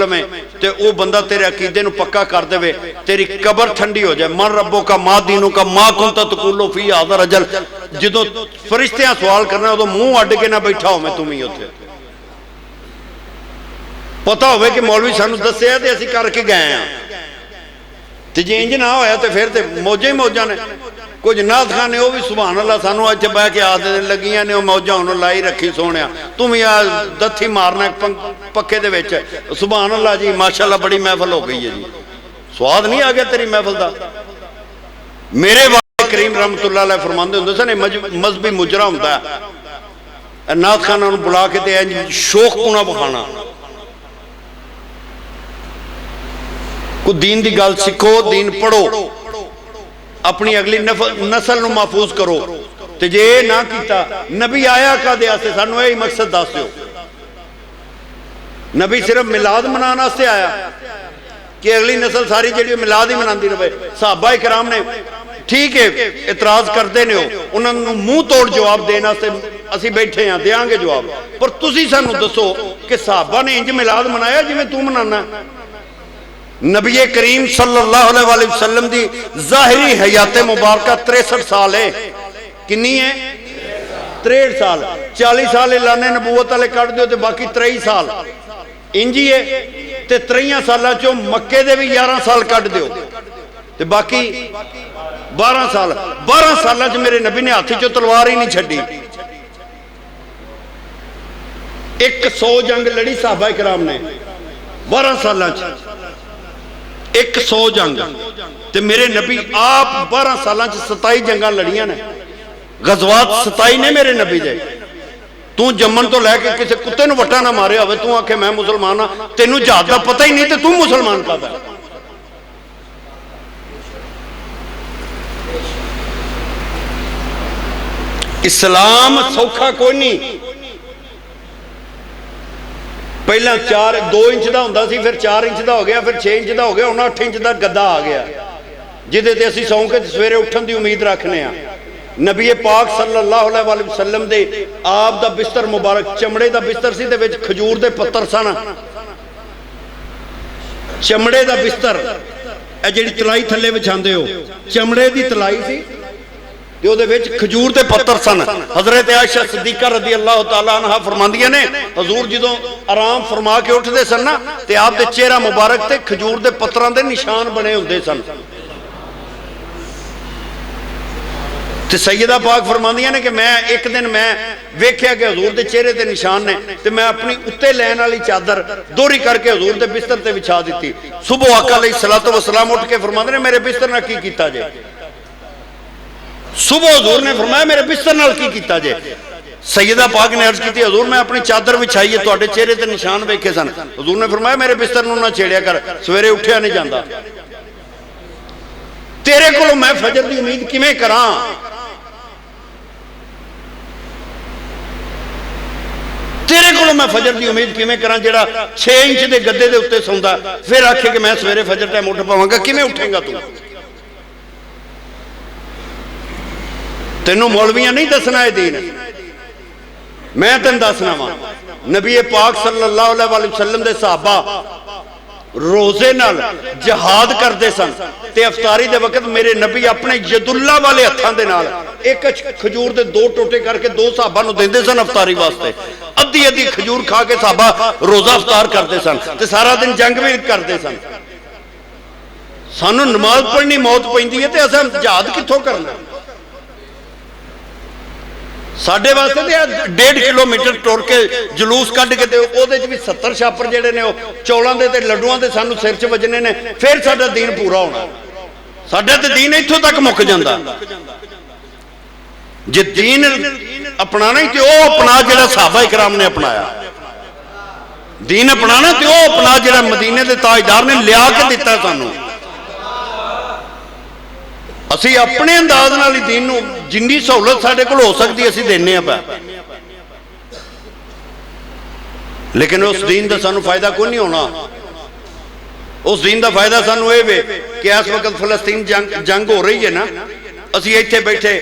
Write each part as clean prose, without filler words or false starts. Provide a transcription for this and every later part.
में ते वो बंदा तेरे अकीदे नूं पक्का कर देवे, तेरी कबर ठंडी हो जाए। मन रब्बो का मां दीनों का मां कुंता तकुलो फी हाज़ा रजल, जदों फरिश्तियां सवाल करना उदों मुंह अड्ड के ना बैठा होवे तुम ही उत्थे, पता होवे कि मौलवी सानू दस्सिया ते असीं करके गए हां। ते जे इंज ना होया तो फिर तो मौजा ही मौजा ने। कुछ नाथ खाने वो भी सुभान अल्लाह सानू इत्थे बह के आख देन लगियां ने, मौजा हुण लाई रखी सोहणिया, तू भी आ दत्थी मारना पक्के दे विच, सुभान अल्लाह जी माशाअल्लाह बड़ी महफल हो गई है जी। स्वाद नहीं आ गया तेरी महफल का? मेरे वाले करीम रहमतुल्लाह अलैह फरमांदे हुंदे सन मजहबी मुजरा हुंदा है, नाथ खाना नूं बुला के ते इंज शौकपुना विखाना, को दीन दी गल सीखो, दीन पढ़ो, अपनी अगली नस्ल नूं महफूज करो। ते जे ना कीता, नबी आया कादे वास्ते सानू यही मकसद दस दो। नबी सिर्फ मिलाद मनाने वास्ते आया कि अगली नस्ल सारी जी मिलाद ही मनाती रहे? सहाबा इकराम ने ठीक है इतराज करते ने, उन्होंने मुंह तोड़ जवाब देने असी बैठे हाँ, देंगे जवाब, पर तुसी सानू दसो कि सहाबा ने इंज मिलाद मनाया जिवें तू मनाना? नबी करीम सल्लल्लाहु अलैहि वसल्लम दी ज़ाहिरी हयाते मुबारका 63 साल है। कितनी है? 63 साल। 40 साल ऐलाने नबूवत वाले कट दो तो बाकी 23 साल इंजी है। ते 23 सालों चो मक्के दे भी 11 साल कट दो तो बाकी 12 साल। 12 सालों च मेरे नबी ने हाथ चो तलवार ही नहीं छड़ी। 100 जंग लड़ी साहबा इकराम ने 12 सालों च, 100 जंग। ते मेरे नबी आप 12 सालों च 27 जंगां लड़ियां ने, गजवात 27 ने मेरे नबी दे। तू जम्मन तो लैके किसी कुत्ते नूं वट्टा ना मारिया होवे, तू आखे मैं मुसलमान हाँ, तेनू जहाज का पता ही नहीं तो तू मुसलमान कादा? इस्लाम सौखा कोई नहीं। पहला 2 इंच का होंदा सी, फिर 4 इंच का हो गया, फिर 6 इंच का हो गया, हुण 8 इंच का गद्दा आ गया जिदे ते असीं सौं के सवेरे उठन की उम्मीद रखने आ। नबी पाक सल्लल्लाहु अलैहि वसल्लम दे आप दा बिस्तर मुबारक चमड़े का बिस्तर सी, दे विच खजूर दे पत्तर सन। चमड़े का बिस्तर, ए जिहड़ी तलाई थल्ले विछांदे हो, चमड़े की तलाई सी ते उहदे विच खजूर दे पत्तर सन। हज़रत आयशा सिद्दीका रज़ी अल्लाह तआला अन्हा फरमांदियां ने, हजूर जदों आराम फरमा के उठदे सन ना ते आप दे चेहरा मुबारक ते खजूर दे पत्तरां दे निशान बने हुंदे सन। ते सैयदा पाक फरमांदियां ने कि मैं एक दिन मैं वेख्या कि हजूर दे चेहरे ते निशान ने, ते मैं अपनी उत्ते लैन वाली चादर दोहरी करके हजूर दे बिस्तर ते विछा दी। सुबह आका अलैहिस्सलातु वस्सलाम उठ के फरमांदे ने मेरे बिस्तर नाल की कीता जे? सुबह हजूर ने फरमाया मेरे बिस्तर नाल की कीता जे? सैयदा पाक ने अर्ज की हजूर मैं अपनी चादर विछाई है, तुहाडे चेहरे ते निशान वेखे सन। हजूर ने फरमाया मेरे बिस्तर नूं ना छेड़िया कर, सवेरे उठिया नहीं जाता। तेरे कोलों मैं फजर की उम्मीद किवें करां? तेरे कोलों मैं फजर की उम्मीद किवें करां जिहड़ा 6 इंच के गद्दे दे उत्ते सौंदा, फिर आखे कि मैं सवेरे फजर टाइम उठ पावांगा? किवें उठेगा तू? तेनों मौलवियां नहीं दसना है दीन, मैं तेन दसना वा। नबी पाक सल्लल्लाहु अलैहि वसल्लम दे सहाबा रोजे नाल जिहाद करते सन ते अफतारी दे वक्त मेरे नबी अपने यदुल्ला वाले हत्थां दे नाल एक खजूर दे 2 टोटे करके 2 सहाबा नूं देंदे सन अफतारी वास्ते। अद्धी अद्धी खजूर खा के सहाबा रोजा अफतार करते सन ते सारा दिन जंग भी करते सन। सानू नमाज पढ़नी मौत पैंदी है ते असां जिहाद कित्थों करना? साढ़े वास्ते तो 1.5 किलोमीटर टुर के जलूस कढ़ के भी 70 छापर जेडे ने चौलों के ते लड्डुआं के सानू सिर च वजने ने, फिर साडा दीन पूरा होना। साडा तो दीन इत्थों तक मुक जांदा। जे दीन अपनाना ही तो वह अपना जिहड़ा सहाबा इकराम ने अपनाया, दीन अपनाना तो वह अपना जिहड़ा मदीने के ताजदार ने लिया के दिता सानू। असी अपने अंदाज नाल ही दीन नूं जिन्नी सहूलत साडे कोल हो सकती असी देने आ, लेकिन उस दीन का सानू फायदा कोई नहीं होना। उस दीन का फायदा सानू ये वे कि इस वक्त फलस्तीन जंग हो रही है ना, असी इत्थे बैठे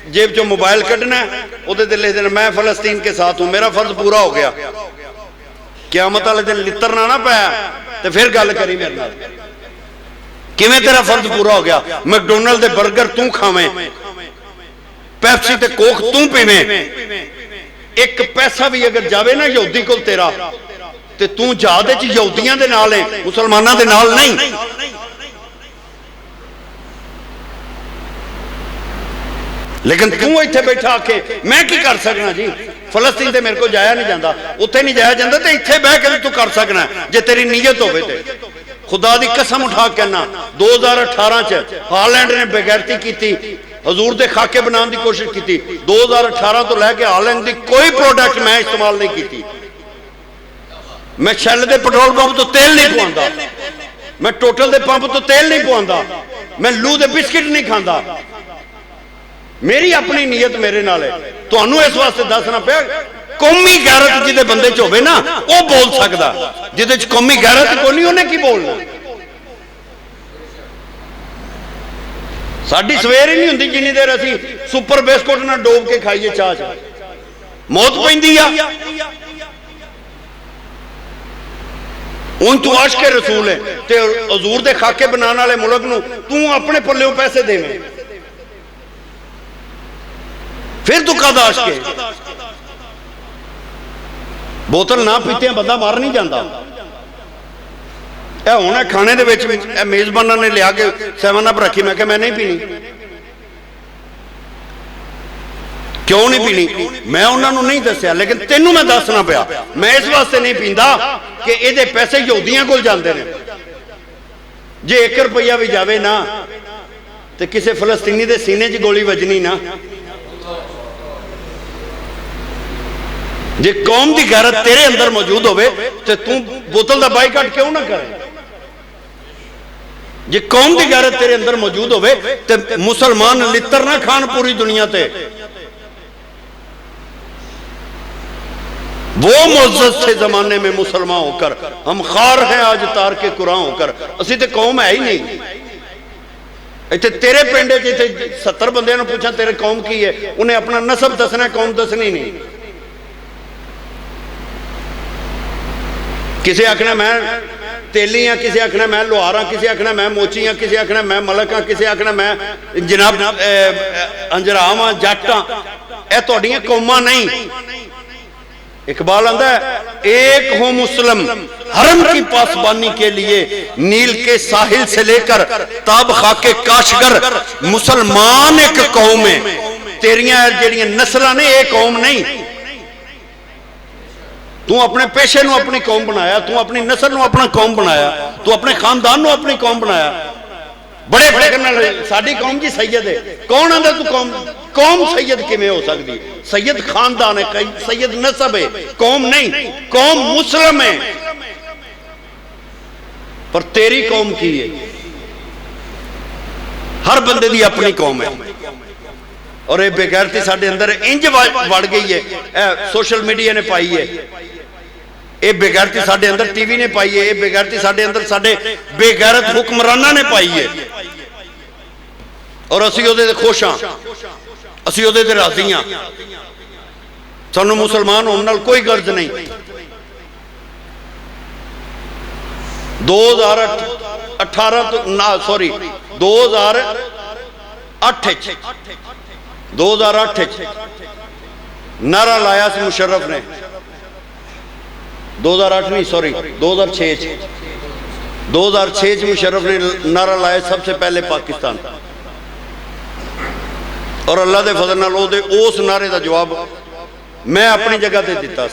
जेब चो मोबाइल कढ़ना, उहदे ते लिख देना मैं फलस्तीन के साथ हूं, मेरा फर्ज पूरा हो गया। क़यामत वाले दिन लितरना ना पाया तो फिर गल करी मेरे नाल। किवें तेरा फर्ज पूरा हो गया? मैकडोनल्ड दे बर्गर तू खावें, पेप्सी ते कोक तू पीवें, एक पैसा भी अगर जावे ना यहूदी कोल तेरा ते तू जहाज च यहूदियां दे नाल है, मुसलमानां दे नाल नहीं। लेकिन तू इत्थे बैठा आके मैं की कर सकना जी? फलस्तीन ते मेरे को जाया नहीं जाता, उत्थे नहीं जाया जाता, तो इत्थे बह के भी तू कर सकना जे तेरी नीयत होवे ते। खुदा दी कसम उठा के कहना 2018 च हालैंड ने बेगैरती की, हजूर दे खाके बनाने की कोशिश की। 2018 तो लैके हालैंड की कोई प्रोडक्ट मैं इस्तेमाल नहीं की। मैं शैल दे पेट्रोल पंप तो तेल नहीं पवांदा, मैं टोटल दे पंप तो तेल नहीं पवांदा, मैं लू दे बिस्किट नहीं खाता। मेरी अपनी नीयत मेरे नाल है। तुहानू इस वास्ते दसना पिया कौमी गैरत जिहदे बंदे च होवे ना वो बोल सकदा, जिहदे च कौमी गैरत कोई नहीं उन्हें की बोलना। साडी सवेर ही नहीं हुंदी जिन्नी देर असीं सुपर बिस्कुट ना डोब के खाइए चाह च, मौत पैंदी आ। हुण तू आशिक़े रसूल है ते हजूर दे खाके बनाने वाले मुल्क नूं तू अपने पल्लेओं पैसे देवें, फिर तू कद आशिक़? बोतल ना पीते बंदा मर नहीं जाता। हुण खाने दे विच मेजबाना ने लिया के 7 अप रखी, मैं मैं नहीं पीनी। क्यों नहीं पीनी? मैं उन्होंने नहीं दसिया, लेकिन तेनू मैं दसना पिया। मैं इस वास्ते नहीं पींदा कि ये पैसे यहूदियों को जाते हैं। जे 1 रुपया भी जाए ना तो किसी फलस्तीनी के सीने च गोली वजनी ना। जे कौम की गैरत तेरे अंदर मौजूद होवे तो तू बोतल का बाईकाट क्यों ना करे? जे कौम की गैरत तेरे अंदर मौजूद होवे तो मुसलमान लितर ना खान पूरी दुनिया ते। वो मुअज़्ज़ज़ थे जमाने में मुसलमान होकर, हम खार हैं आज तार के कुरान होकर। असी तो कौम है ही नहीं। इतने तेरे पिंड 70 बंदे पूछा तेरे कौम की है, उन्हें अपना नसब दसना, कौम दसनी नहीं। किसी आखना मैं तेली हाँ, किसी आखना मैं लोहार हाँ, किसी आखना मैं मोची हाँ, किसी आखना मैं मलक हाँ, किसी आखना मैं जनाब अंजराम हाँ, जट हाँ। यह तुहाडियां कौमां नहीं। इकबाल आंदा है एक हो मुस्लिम हरम की पासबानी के लिए, नील के साहिल से लेकर ताब खाके काशगर, मुसलमान एक कौम है। तेरियां जेड़ियां नस्लां ने एक कौम नहीं। तू अपने पेशे नूं अपनी कौम बनाया, तू अपनी नस्ल नूं अपना कौम बनाया, तू अपने खानदान नूं अपनी कौम बनाया। बड़े फिक्र साडी कौम जी सैयद है। कौन आंदा तू कौम? कौम सैयद किवें हो सकदी? सैयद खानदान है, सैयद नसब है, कौम नहीं। कौम मुस्लिम है, पर तेरी कौम की है? हर बंदे दी अपनी कौम है। और ये बेगैरती साडे अंदर इंज वड़ गई है, सोशल मीडिया ने पाई है। ये बेगैरती साडे अंदर टीवी ने पाई है। ये बेगैरती साडे अंदर साडे बेगैरत हुक्मराना ने पाई है। और असी उहदे ते खुश हाँ, असी उहदे ते राजी हाँ। सानू मुसलमान होने नाल कोई गर्ज नहीं। 2018 तो ना सॉरी 2008 नारा लाया सी मुशर्रफ ने। 2008 नहीं सॉरी 2006 मुशर्रफ ने नारा लाया सबसे पहले पाकिस्तान। और अल्लाह के फजल नाल उस नारे का जवाब मैं अपनी जगह ते दिता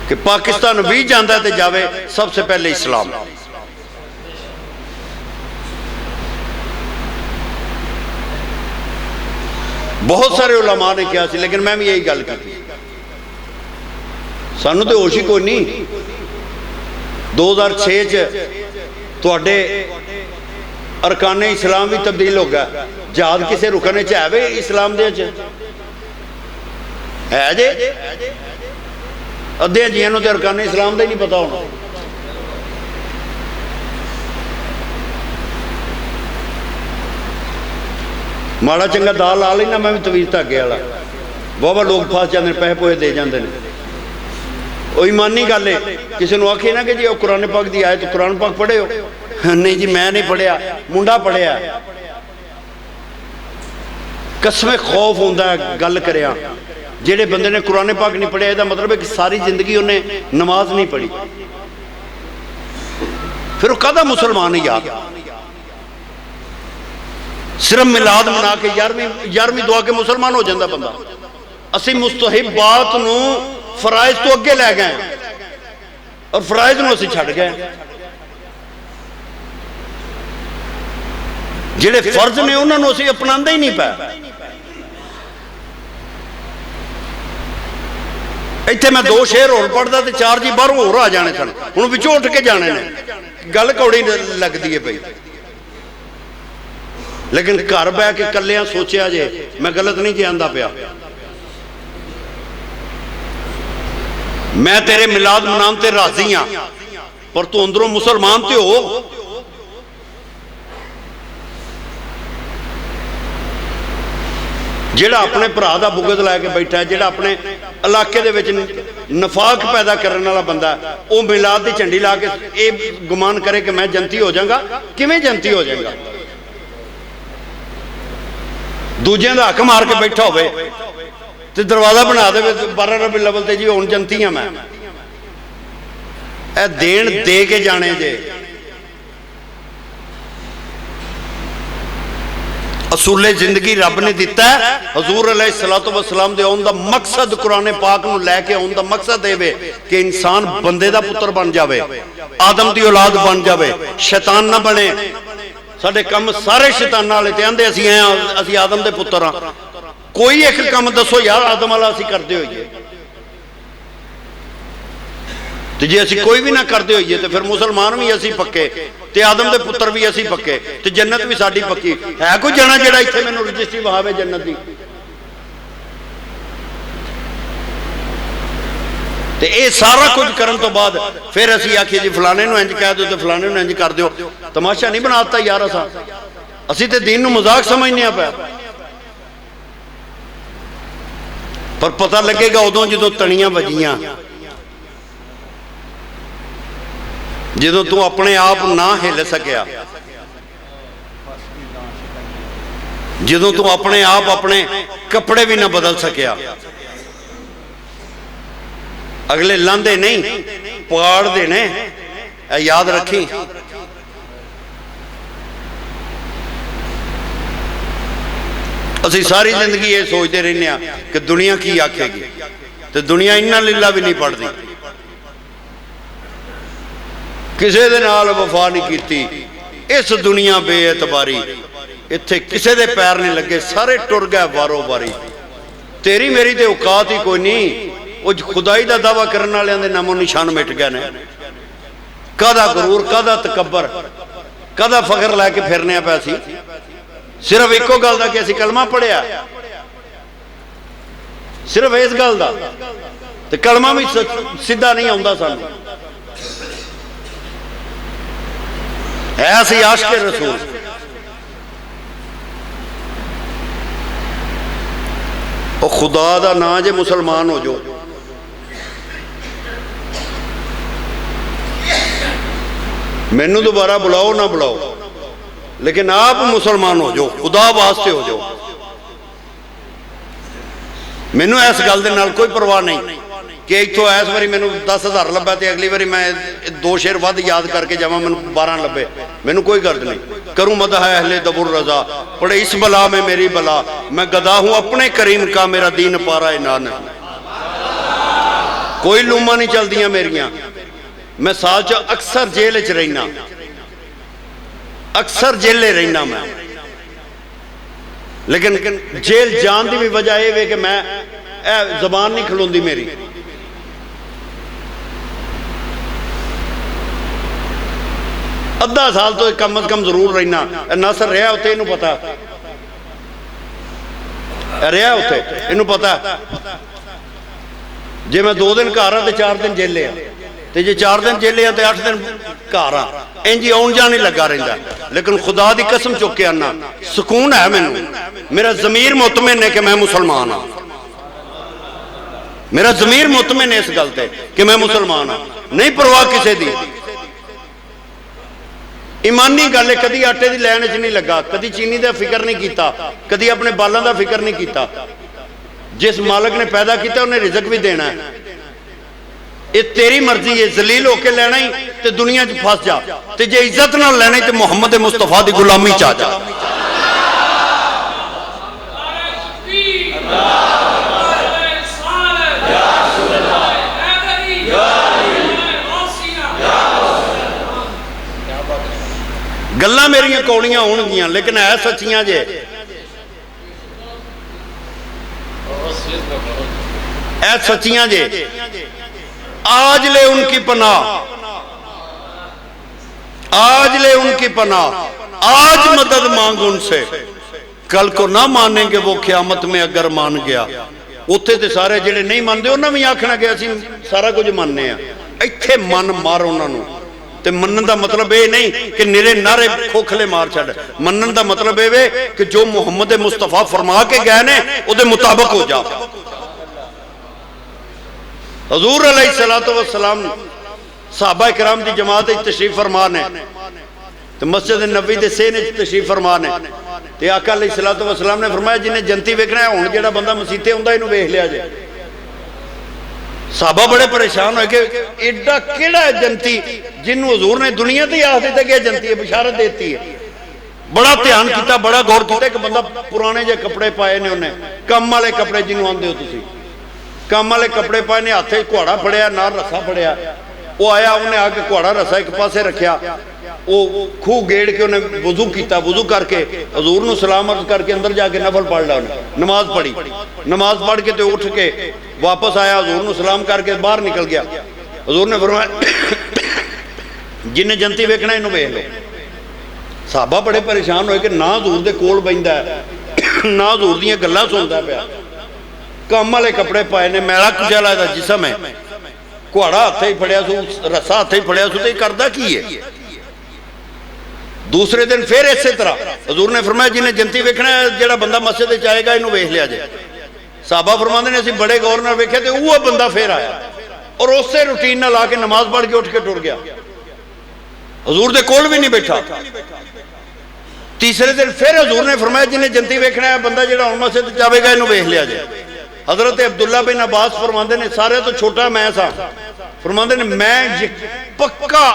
कि पाकिस्तान भी जाता तो जावे सबसे पहले इस्लाम। बहुत सारे उलमा ने कहा सी, लेकिन मैं भी यही गल की। सानू तो होश ही कोई नहीं। 2006 तुहाडे अरकाने इस्लाम भी तब्दील हो गया। जहाद किसे रुकने च है वे इस्लाम दे च है जे? अद्धे जियां नूं ते अरकाने इस्लाम का ही नहीं पता होना। माड़ा चंगा दाल ला लेना मैं भी तवीज धागे वाला। वाहवा लोग फस जाते हैं, पैसे पोहे दे जाते हैं। वो ईमानी गल है। किसी को आखे ना कि जी कुरान पाक की आयत कुरान पाक पढ़े हो, नहीं जी मैं नहीं पढ़िया, मुंडा पढ़िया। कसमे खौफ होंदा गल करिया। जेड़े बंदे ने कुरान पाक नहीं पढ़िया, इसका मतलब है कि सारी जिंदगी उन्हें नमाज नहीं पढ़ी, फिर वो कहदा मुसलमान है यार। सिर्फ मिलाद मना के 11वीं दुआ के मुसलमान हो जाता बंदा। असी मुस्तहिबात नूं फराइज तो अगे लै गए और फराइज नूं असी छड्ड गए। जिहड़े फर्ज ने उन्हां नूं असी अपनांदे ही नहीं पाए। इत्थे मैं 2 शेर होर पढ़दा ते 4 जी बाहरों होर आ जाने सन, हुण विचों उठ के जाने ने। गल कौड़ी लगदी है पई, लेकिन घर बह के कलियां सोचिया जे मैं गलत नहीं जानता पिया। मैं तेरे मिलाद मनान ते राजी हाँ, पर तू अंदरों मुसलमान ते हो। जिहड़ा अपने भरा दा बुगत लैके बैठा है, जिहड़ा अपने इलाके दे विच नफाक पैदा करने वाला बंदा, वो मिलाद की झंडी ला के ये गुमान करे कि मैं जनती हो जाऊंगा। किवें जनती हो जाएगा? दूजे का हक मार के बैठा होवे ते दरवाजा बना दे 12 रबी अव्वल ते जी हुण जनती हाँ मैं। ए देन दे के जाने जे। असूले जिंदगी रब ने दिता है। हजूर अलैहिस्सलातु वस्सलाम दे आउण दा मकसद कुरान पाक नूं लैके आउण दा मकसद ये कि इंसान बंदे दा पुत्र बन जावे, आदम दी औलाद बन जावे, शैतान ना बने। साडे कम सारे शैतान वाले ते आंदे असी आदम दे पुत्र हाँ। कोई एक काम दसो यार आदम वाला असी करदे होइए, ते जे असी कोई भी ना करदे होइए ते फिर मुसलमान भी असी पक्के ते आदम दे पुत्र भी असी पक्के ते जन्नत भी साडी पक्की है। कोई जना जेड़ा इत्थे मैनूं रजिस्ट्री वहावे जन्नत दी? ते ये सारा कुछ करन तो बाद फिर असी आखिए जी फलाने नूं इंज कह दो ते फलाने नूं इंज कर दो। तमाशा नहीं बनाता यार। असी ते दीन नूं मजाक समझने पे, पर पता लगेगा उदों जदों तणियां वजियां, जदों तू अपने आप ना हिल सकिया, जदों तू अपने आप अपने कपड़े भी ना बदल सकिया। अगले लांदे नहीं पाड़दे ने, याद रखी। असी सारी जिंदगी ये सोचते रहने कि दुनिया की आखेगी, तो दुनिया इन्ना लीला भी नहीं पढ़ती। किसी दे नाल वफा नहीं की, इस दुनिया बेएतबारी, इत्थे किसी दे पैर नहीं लगे, सारे टुर गए वारो वारी। तेरी मेरी तो औकात ही कोई नहीं। वो खुदाई का दावा करने वालों के नामों निशान मिट गए ने। कादा गुरूर, कादा तकबर, कादा फखर लैके फिरने पे सी। सिर्फ एको गल का कि असीं कलमा पढ़िया, सिर्फ इस गल का। तो कलमा भी सीधा नहीं आता सानूं। है असीं आशिक़े रसूल। वो खुदा दा नां जे मुसलमान हो जाओ। मैनू दोबारा बुलाओ ना बुलाओ, लेकिन आप मुसलमान हो जाओ, खुदा वास्ते हो जाओ। मैनू इस गल दे नाल कोई परवाह नहीं कि इतों इस बारी मैनू 10,000 लभा तो अगली बारी मैं 2 शेर वध याद करके जावां मैनू 12 लभे। मैनू कोई गर्ज नहीं। करूँ मदह है अहले दबुर रजा, पढ़े इस बला में मेरी बला, मैं गदा हूँ अपने करीम का, मेरा दीन पारा ना नहीं। कोई लूमा नहीं चलदियां मेरिया। मैं साल च अक्सर जेल च रहना, अक्सर जेले रहना मैं। लेकिन जेल जान की भी वजह यह कि मैं जबान नहीं खलोंदी मेरी। अद्धा साल तो कम अज कम जरूर रहना। नासर रहा उत्थे, इनू पता रहा उत्थे, इनू पता। जे मैं 2 दिन घर हाँ तो 4 दिन जेले आ, तो जे 4 दिन जेले आ तो 8 दिन घर हाँ। इंज आउण जाण ही लगा रहिंदा। लेकिन खुदा की कसम चुक के आना, सुकून है मैनू। मेरा जमीर मुतमिन है कि मैं मुसलमान हाँ। मेरा ज़मीर मुतमिन है इस गल ते कि मैं मुसलमान हाँ, नहीं परवाह किसी दी। ईमानी गल है, कदी आटे की लैन च नहीं लगा, कदी चीनी का फिक्र नहीं किया, कदी अपने बालों का फिक्र नहीं किया। जिस मालिक ने पैदा किया उन्हें रिजक भी देना है। ये तेरी मर्जी है, जलील होके लेना ही तो दुनिया च फस जा, ते जे इज्जत नाल लेना ही तो मुहम्मद मुस्तफा की गुलामी च आ जा। गल्लां मेरियां कौड़ियां होणगियां लेकिन है सच्चियां जे। है सच्चियां जे। आज ले उनकी पनाह, आज ले उनकी पनाह, आज मदद मांग उनसे, कल को ना मानेंगे वो क़यामत में अगर मान गया। उत्थे ते सारे जिहड़े नहीं मानते उन्होंने भी आखना कि असीं सारा कुछ मानने आ। इत्थे मन मार उन्होंने। ते मनन का मतलब ये नहीं कि निरे नारे खोखले मार छड़। मनन का मतलब ये कि जो मुहम्मद मुस्तफा फरमा के गए ने उहदे मुताबिक हो जा। हजूर अलैहिस्सलातु वस्सलाम सहाबा किराम की जमात तशरीफ फरमा ने, तो मस्जिद नबी के सेने तशरीफ फरमा ने, तो आका अलैहिस्सलातु वस्सलाम ने फरमाया जिन्हें जनती वेखना है हुण जिहड़ा बंदा मसीते आउंदा इहनूं वेख लिया जे। साहबा बड़े परेशान हो कि एडा केड़ा है जनती जिन्होंने हजूर ने दुनिया ते आख दिता कि जनती है, बिशारत देती है। बड़ा ध्यान किया, बड़ा गौर किया कि बंदा पुराने जे कपड़े पाए ने, उन्हें कम वाले कपड़े जिन्होंने आंदे हो तुसीं, कम वाले कपड़े पाए ने, हाथे घोड़ा फड़िया, नाल रस्सा फड़िया। वो आया, उन्हें आके घोड़ा रस्सा एक पासे रखिया, वो खूह गेड़ के उन्हें वजू किया, वजू करके हजूर नूं सलाम अर्ज करके अंदर जाके नफल पढ़ लिया, उन्हें नमाज पढ़ी, नमाज पढ़ के तो उठ के वापस आया, हजूर नूं सलाम करके बाहर निकल गया। हजूर ने फरमाया जिन्हें जनती वेखना इन्हूं वेख लो। साहबा बड़े परेशान होए कि ना हजूर दे कोल बैठा है, ना हजूर दीयां गल्लां सुनदा पिया, कम वाले कपड़े पाए ने, मैला कुचैला दा जिस्म है, घोड़ा हथे ही फड़िया सू, रस्सा हथे ही फड़िया सू, तो करदा की है। दूसरे दिन फिर इसे तरह हजूर ने फरमाया जिन्हें जनती वेखना है, जिहड़ा बंदा मस्जिद च आएगा इन्हूं वेख लिया जे। साहबा फरमाते ने असीं बड़े गौर नाल वेख्या ते वो बंदा फिर आया और उसे रूटीन नाल आके नमाज पढ़ के उठ के टुर गया, हजूर दे कोल भी नहीं बैठा। तीसरे दिन फिर हजूर ने फरमाया जिन्हें जनती वेखना है बंदा जिहड़ा हुण मस्जिद च आवेगा इन्हूं वेख लिया जे। हजरत अब्दुल्ला बिन अब्बास फरमाते ने सारे तो छोटा मैं सा, फरमाते ने मैं पक्का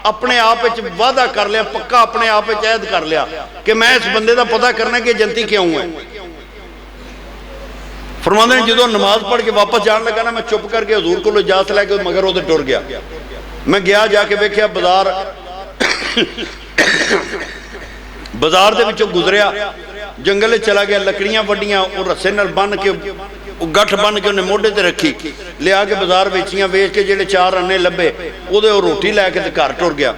अपने आप वादा कर लिया, पक्का अपने आप ऐद कर लिया कि मैं इस बंदे का पता करना कि जनती क्यों है। फरमाते ने जो नमाज पढ़ के वापस जान लगा ना, मैं चुप करके हजूर को इजाजत लैके मगर वो टुर गया। मैं गया जाके वेख्या बाजार, बाजार दे विचों गुजरिया, जंगल चला गया, लकड़ियां वड्डियां, वो रस्से नाल बन के गठ बन के उन्हें मोढे ते रखी, लिया के बाजार वेचियां, वेच के जेडे चार अन्ने लभे उहदे रोटी लैके ते घर टुर गया।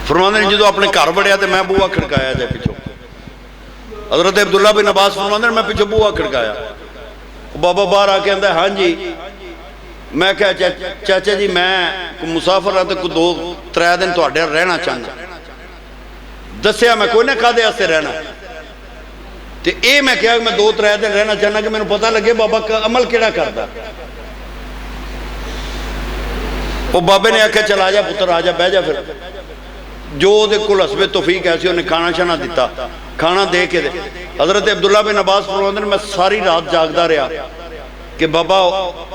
फरमांदे ने जो अपने घर वड़िया तो मैं बूहा खड़काया जाए पिछों। हजरत अब्दुल्ला बिन अब्बास फरमांदे ने मैं पिछों बूहा खड़काया, बाबा बाहर आके आंदा हाँ जी। मैं क्या चाचा जी मैं मुसाफिर हाँ, तो कोई 2-3 दिन तुहाडे रहना चाहना। दसिया मैं कोई ना काहदे वास्ते रहना, तो ये मैं क्या मैं 2-3 दिन रहना चाहना कि मैंने पता लगे बाबा अमल केड़ा करदा। वो बाबे ने आख्या चल आ जा पुत्र, आ जा बह जा। फिर जो ਉਹਦੇ ਕੋਲ ਹਸਬੇ तौफीक है उन्हें खाना शाना दिता, खाना दे के हजरत अब्दुल्ला बिन अब्बास फरमाते मैं सारी रात जागदा रहा कि बाबा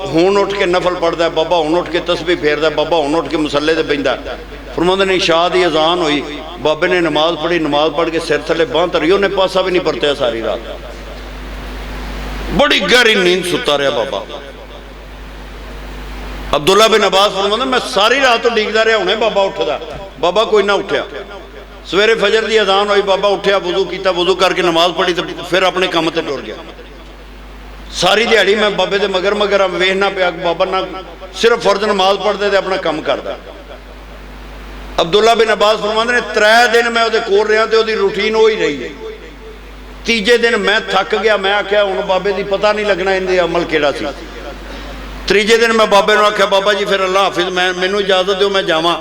हुण उठ के नफल पढ़दा है, बाबा हुण उठ के तस्बीह फेरदा है, बाबा हुण उठ के मुसल्ले ते बैठदा है। फरमाते ने इशा दी अजान हुई, बाबे ने नमाज पढ़ी, नमाज पढ़ के सिर थले बांह धरी, उन्हें पासा भी नहीं परतिया सारी रात। बड़ी गहरी नींद सुता रहा बाबा। अब्दुल्ला बिन अब्बास फरमाते मैं सारी रात तो डीकदा रहा, हुणे बाबा उठदा, बाबा कोई ना उठा। सवेरे फजर की अजान हुई, बाबा उठा, वजू किया, वजू करके नमाज पढ़ी, तो फिर अपने काम से टुर गया। सारी दिहाड़ी मैं बाबे के मगर मगर वेखना पिया, बाबा ना सिर्फ फर्ज नमाज पढ़ते तो अपना काम करता। अब्दुल्ला बिन अब्बास फरमाते ने 3 दिन मैं वो कोल रहा तो रूटीन हो ही रही है। तीजे दिन मैं थक गया, मैं आख्या हूँ बाबे की पता नहीं लगना इनके अमल केड़ा सी। तीजे दिन मैं बाबे को आख्या बाबा जी फिर अल्लाह हाफिज, मैं मैनू इजाजत दो मैं जावां।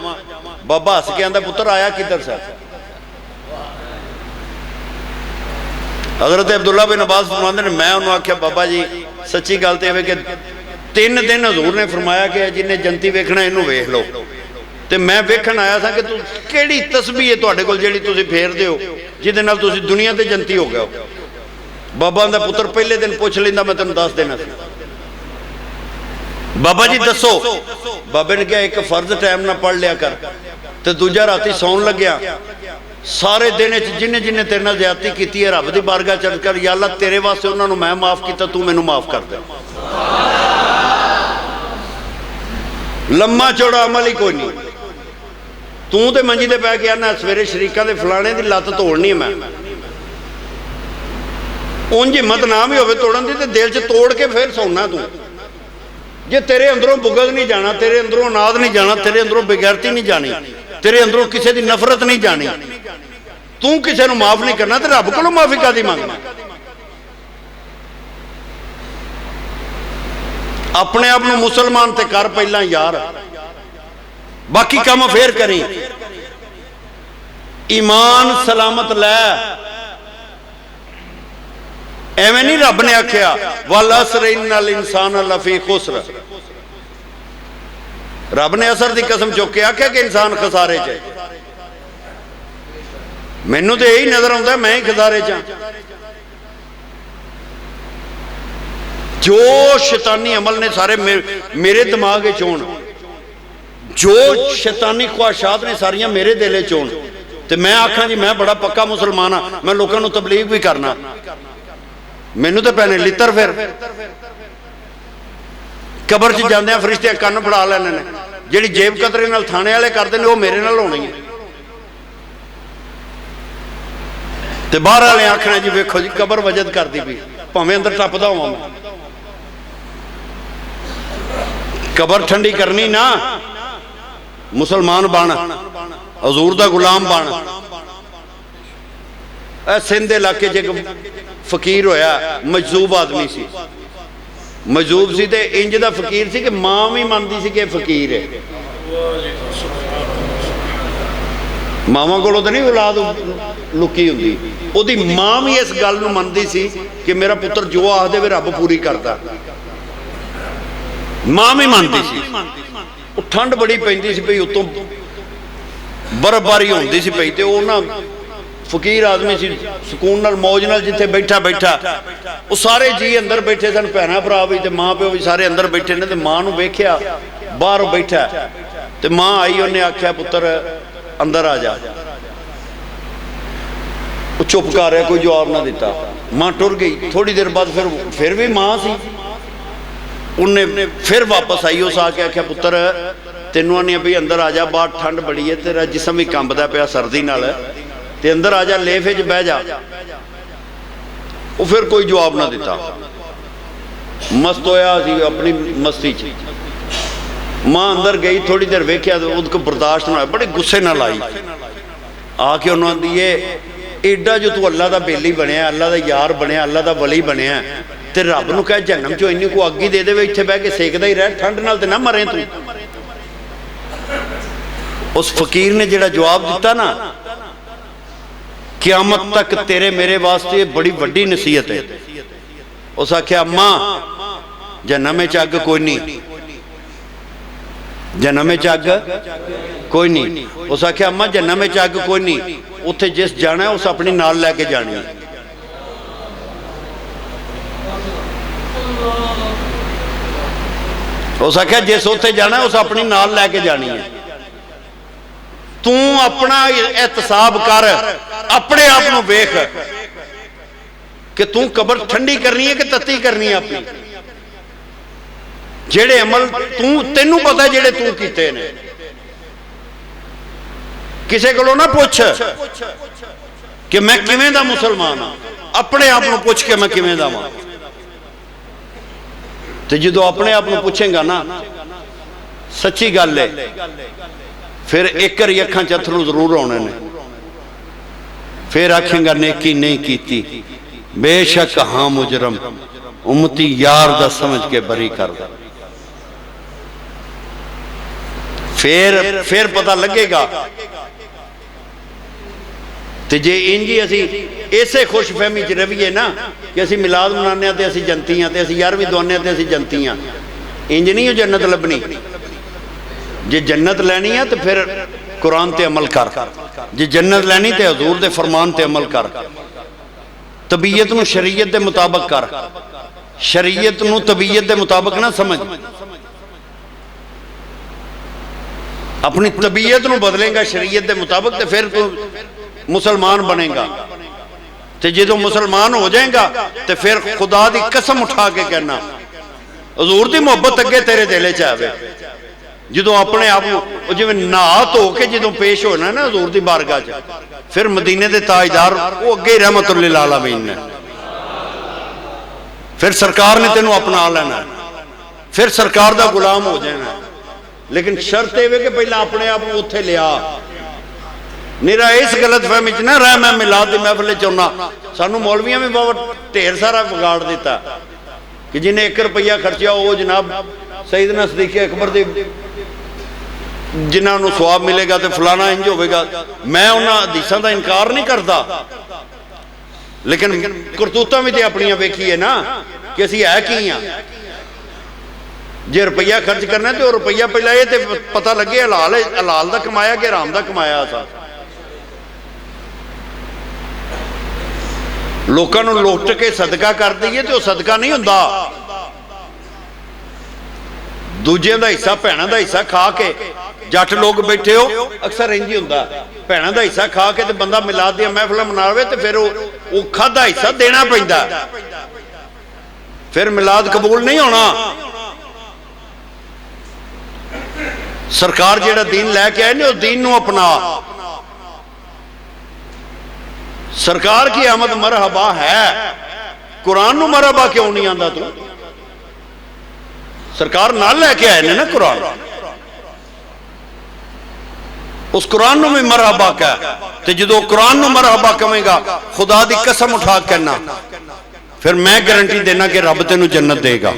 बाबा हस के आंदा पुत्र आया किधर सा। हजरत अब्दुल्ला बिन अब्बास फरमाते ने मैं उन्होंने आख्या बाबा जी सच्ची गल तो यह कि 3 दिन हजूर ने फरमाया कि जिन्हें जनती वेखना इनू वेख लो। तो मैं वेखण आया था कि तू किहड़ी तस्बीह है तुहाडे कोल जिहड़ी तुसीं फेरदे हो जिहदे नाल तुसीं दुनिया ते जनती हो गए हो। बाबा दा पुत्र पहले दिन पुछ लैंदा मैं तैनूं दस देना सी। बाबा जी दसो। बाबे ने कहा एक फर्ज टाइम ना पढ़ लिया कर तो दूजा राती सौन लग्या सारे दिन जिन्हें जिन्हें तेरे नाल ज्यादती की है रब की बारगाह चढ़ कर या अल्लाह तेरे वास्ते उन्होंने मैं माफ किया तू मैनू माफ कर दे। लम्मा चौड़ा अमल ही कोई नहीं। तू तो मंजी ते पै के आना सवेरे शरीकां दे फलाने की लत्त तोड़नी है मैं उंज हिम्मत ना भी होवे तोड़न दी ते दिल च तोड़ के फिर सौना तू। जे तेरे अंदरों बुगद नहीं जाना तेरे अंदरों अनाद नहीं जाना तेरे अंदरों बेगैरती नहीं जानी तेरे अंदरों किसी की नफरत नहीं जानी तू किसी को माफ नहीं करना तो रब को माफी कादी मंगना। अपने आप को मुसलमान ते कर पहला यार बाकी काम फिर करी। ईमान सलामत लै एवं नहीं रब ने आख्या वल असर इन्नल इंसान लफी खुस्र। रब ने असर की कसम चुक के आख्या कि इंसान खसारे च। मैनू तो यही नजर आता मैं ही खसारे च। जो शैतानी अमल ने सारे मेरे दिमाग चोन जो शैतानी ख्वाहिशात ने सारिया मेरे दिल चोन तो मैं आखा जी मैं बड़ा पक्का मुसलमान हाँ मैं लोगों को तबलीग भी करना मैनू तो पैने लितर फिर कबर च जांदे फरिश्ते कन्न फड़ा लैने ने जिहड़ी जेब कतरे नाल थाने वाले करते हैं वो मेरे नाल होनी है। तो बाहर वाले आखना जी वेखो जी कबर वजद करती पई भावें अंदर टपदा होवां मैं कबर ठंडी करनी ना मुसलमान बन हजूर दा गुलाम बन। सिंध इलाके च एक फकीर होया मजजूब आदमी सी मजजूब सी ते इंज दा फकीर सी कि मां भी मानती सी कि फकीर है। मावां कोलों तो नहीं औलाद लुकी हुंदी ओदी मां भी इस गल नूं मनदी सी कि मेरा पुत्र जो आख दे रब पूरी करदा। मां भी मानती सी। ठंड बड़ी पैंदी सी पई उत्तों बर्फबारी होंदी सी पई ते ओह ना फकीर आदमी सी सुकून नाल मौज नाल जिथे बैठा बैठा वो सारे जी अंदर बैठे सन भैन भरा भी ते माँ प्यो भी सारे अंदर बैठे ने ते मां नूं वेख्या बाहर बैठा ते मां आई उन्हें आख्या पुत्र अंदर आ जा। चुप कर रहा कोई जवाब ना दिता। मां टुर गई। थोड़ी देर बाद फिर भी मां सी उन्हें फिर वापस आई उस आके आख्या पुत्र तेनों आनी भी अंदर आ जा बाहर ठंड बड़ी है तेरा जिसम भी कंबदा पिया सर्दी नाल ते अंदर आ जा लेफे च बह जा। वो फिर कोई जवाब ना दिता मस्त होया सी अपनी मस्ती च। मां अंदर गई थोड़ी देर वेख्या तो उसको बर्दाश्त ना बड़े गुस्से नाल आई आके उन्होंने आंदी है एडा जो तू अल्लाह का बेली बनया अल्लाह का यार बनया अल्लाह का वली बनया ते रब नूं कह जहन्नम चो इन्नी को अग ही दे दे इत्थे बह के सेकदा ही रह ठंड नाल ते ना मरे तू। उस फकीर ने जिहड़ा जवाब दिता ना क़यामत तक तेरे मेरे वास्ते बड़ी वड्डी नसीहत है। उस आख्या अम्मा जहन्नम विच अग कोई नहीं जहन्नम विच अग कोई नहीं। उस आख्या अम्मा जहन्नम विच अग कोई नहीं उत्थे जिस जाना है उस अपनी नाल लैके जानी है। उस आख्या जिस उत्थे जाना है उस अपनी नाल लैके जानी है। तू अपना एहतसाब कर अपने आप को वेख कि तू कबर ठंडी करनी है कि तत्ती करनी है अपनी। जेड़े अमल तू तेनू पता जेड़े तू कीते ने किसी को ना पूछ कि मैं किवें दा मुसलमान हाँ अपने आप को पूछ के मैं किवें दा वां। ते जो अपने आप को पूछेगा ना सच्ची गल है फिर एक बारी अखां च अथरू जरूर आने ने फिर आखेगा नेकी नहीं कीती बेशक हाँ मुजरम उम्मती यार दा समझ के बरी कर दा। फिर पता लगेगा तो जे इंज ही असी इसे खुशफहमी च रहीए ना कि असी मिलाद मनाने तो असी जनती हाँ, तो असी 11वीं दवाने तो असी जनती हाँ, इंज नहीं जन्नत लभनी। जे जन्नत लैनी है तो फिर कुरान ते अमल कर, जे जन्नत लैनी तो हजूर दे फरमान ते अमल कर, तबीयत नूं शरीयत दे मुताबिक कर, शरीयत नूं तबीयत दे मुताबिक ना समझ। अपनी तबीयत नूं बदलेगा शरीयत दे मुताबिक तो फिर तू मुसलमान बनेगा। तो जो मुसलमान हो जाएगा तो फिर खुदा की कसम उठा के कहना हजूर की मुहब्बत अगे तेरे दिल च आवे। जो अपने आप जिवें नहा धो के जो पेश होना ना हजूर की बारगाह च, फिर मदीने के ताजदार वो अगे ही रहमतुल लिल आलमीन ने, फिर सरकार ने तेनों अपना लेना, फिर सरकार का गुलाम हो जाना। लेकिन शर्त यह कि पहला अपने आप को उत्थे लिया। निरा इस गलत फहमी च ना रह, मैं मिलाद की महफिल चाहना। सानू मौलवियां भी बहुत ढेर सारा बिगाड़ दिता कि जिन्हें 1 रुपया खर्चा वो जनाब सईदना सदीक अकबर दे जिन्होंने स्वाब मिलेगा तो फलाना इंज होगा। मैं उन्होंने हदीसां का इनकार नहीं करता, लेकिन करतूतां भी तो अपनियां वेखीए ना कि असीं है की हाँ। जे रुपया खर्च करना तो रुपया पहला ये तो पता लगे हलाल हलाल का कमाया कि हराम का कमाया। असा लोगों को लुट के सदका कर दईए तो सदका नहीं हुंदा। दूजे का हिस्सा भैणों का हिस्सा खा के जट लोग बैठे हो अक्सर इंज ही हुंदा, भैणों का हिस्सा खा के तो बंदा मिलाद दी महफिल मनावे तो फिर वो खाधा हिस्सा देना पैंदा, फिर मिलाद कबूल नहीं होना। सरकार जिहड़ा दीन लैके आए ने उस दीन नूं अपना। सरकार की आमद मरहबा है, कुरान नूं मरहबा क्यों नहीं आंदा? तू सरकार नाल लैके आए ने ना कुरान, उस कुरान नूं भी मरहबा कह। ते जो कुरान नूं मरहबा कहेगा खुदा दी कसम उठा कहना, फिर मैं गारंटी देना कि रब तेनू जन्नत देगा।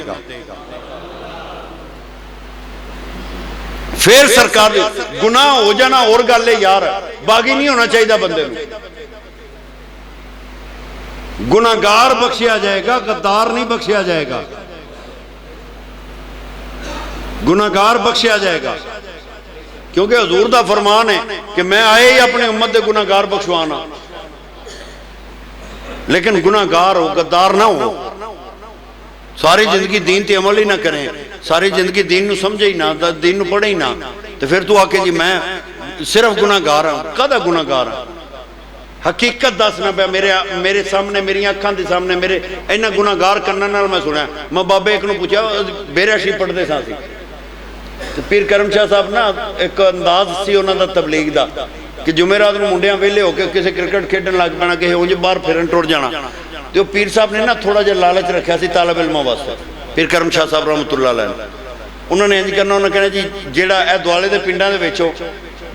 फिर सरकार गुनाह हो जाना और गल है यार, बागी नहीं होना चाहिए बंदे को। गुनाहगार बख्शिया जाएगा, गद्दार नहीं बख्शिया जाएगा। गुनाहगार बख्शिया जाएगा क्योंकि हजूर का फरमान है कि मैं आए ही अपने उम्मत के गुनाहगार बख्शवाना। लेकिन गुनाहगार हो, गद्दार ना हो। सारी जिंदगी दीन ते अमल ही ना करें, सारी जिंदगी दीन नूं समझे ही ना, दीन नूं पढ़े ही ना, तो फिर तू आके जी मैं सिर्फ गुनाहगार हाँ। कहदा गुनाहगार हाँ? हकीकत दसना पे मेरे सामने, मेरी अखां के सामने मेरे इन्ना गुनाहगार कन्नां नाल मैं सुनिया। मैं बाबे एक नूं पूछा, बेराशी पढ़ते सा तो पीर करम शाह साहब ना एक अंदाज सी उन्हों का तबलीग का कि जुमेरात नूं मुंडियां वेले होकर किसी क्रिकेट खेडन लग पैना, किसी उंज बाहर फिरन टुर जाना। तो पीर साहब ने ना थोड़ा जिहा लालच रखा सी तालब इल्मां वास्ते। पीर करम शाह साहब रहमतुल्लाह अलैह उन्होंने इंज करना, उन्होंने कहना जी जिहड़ा ए दुआले दे पिंडां दे विचों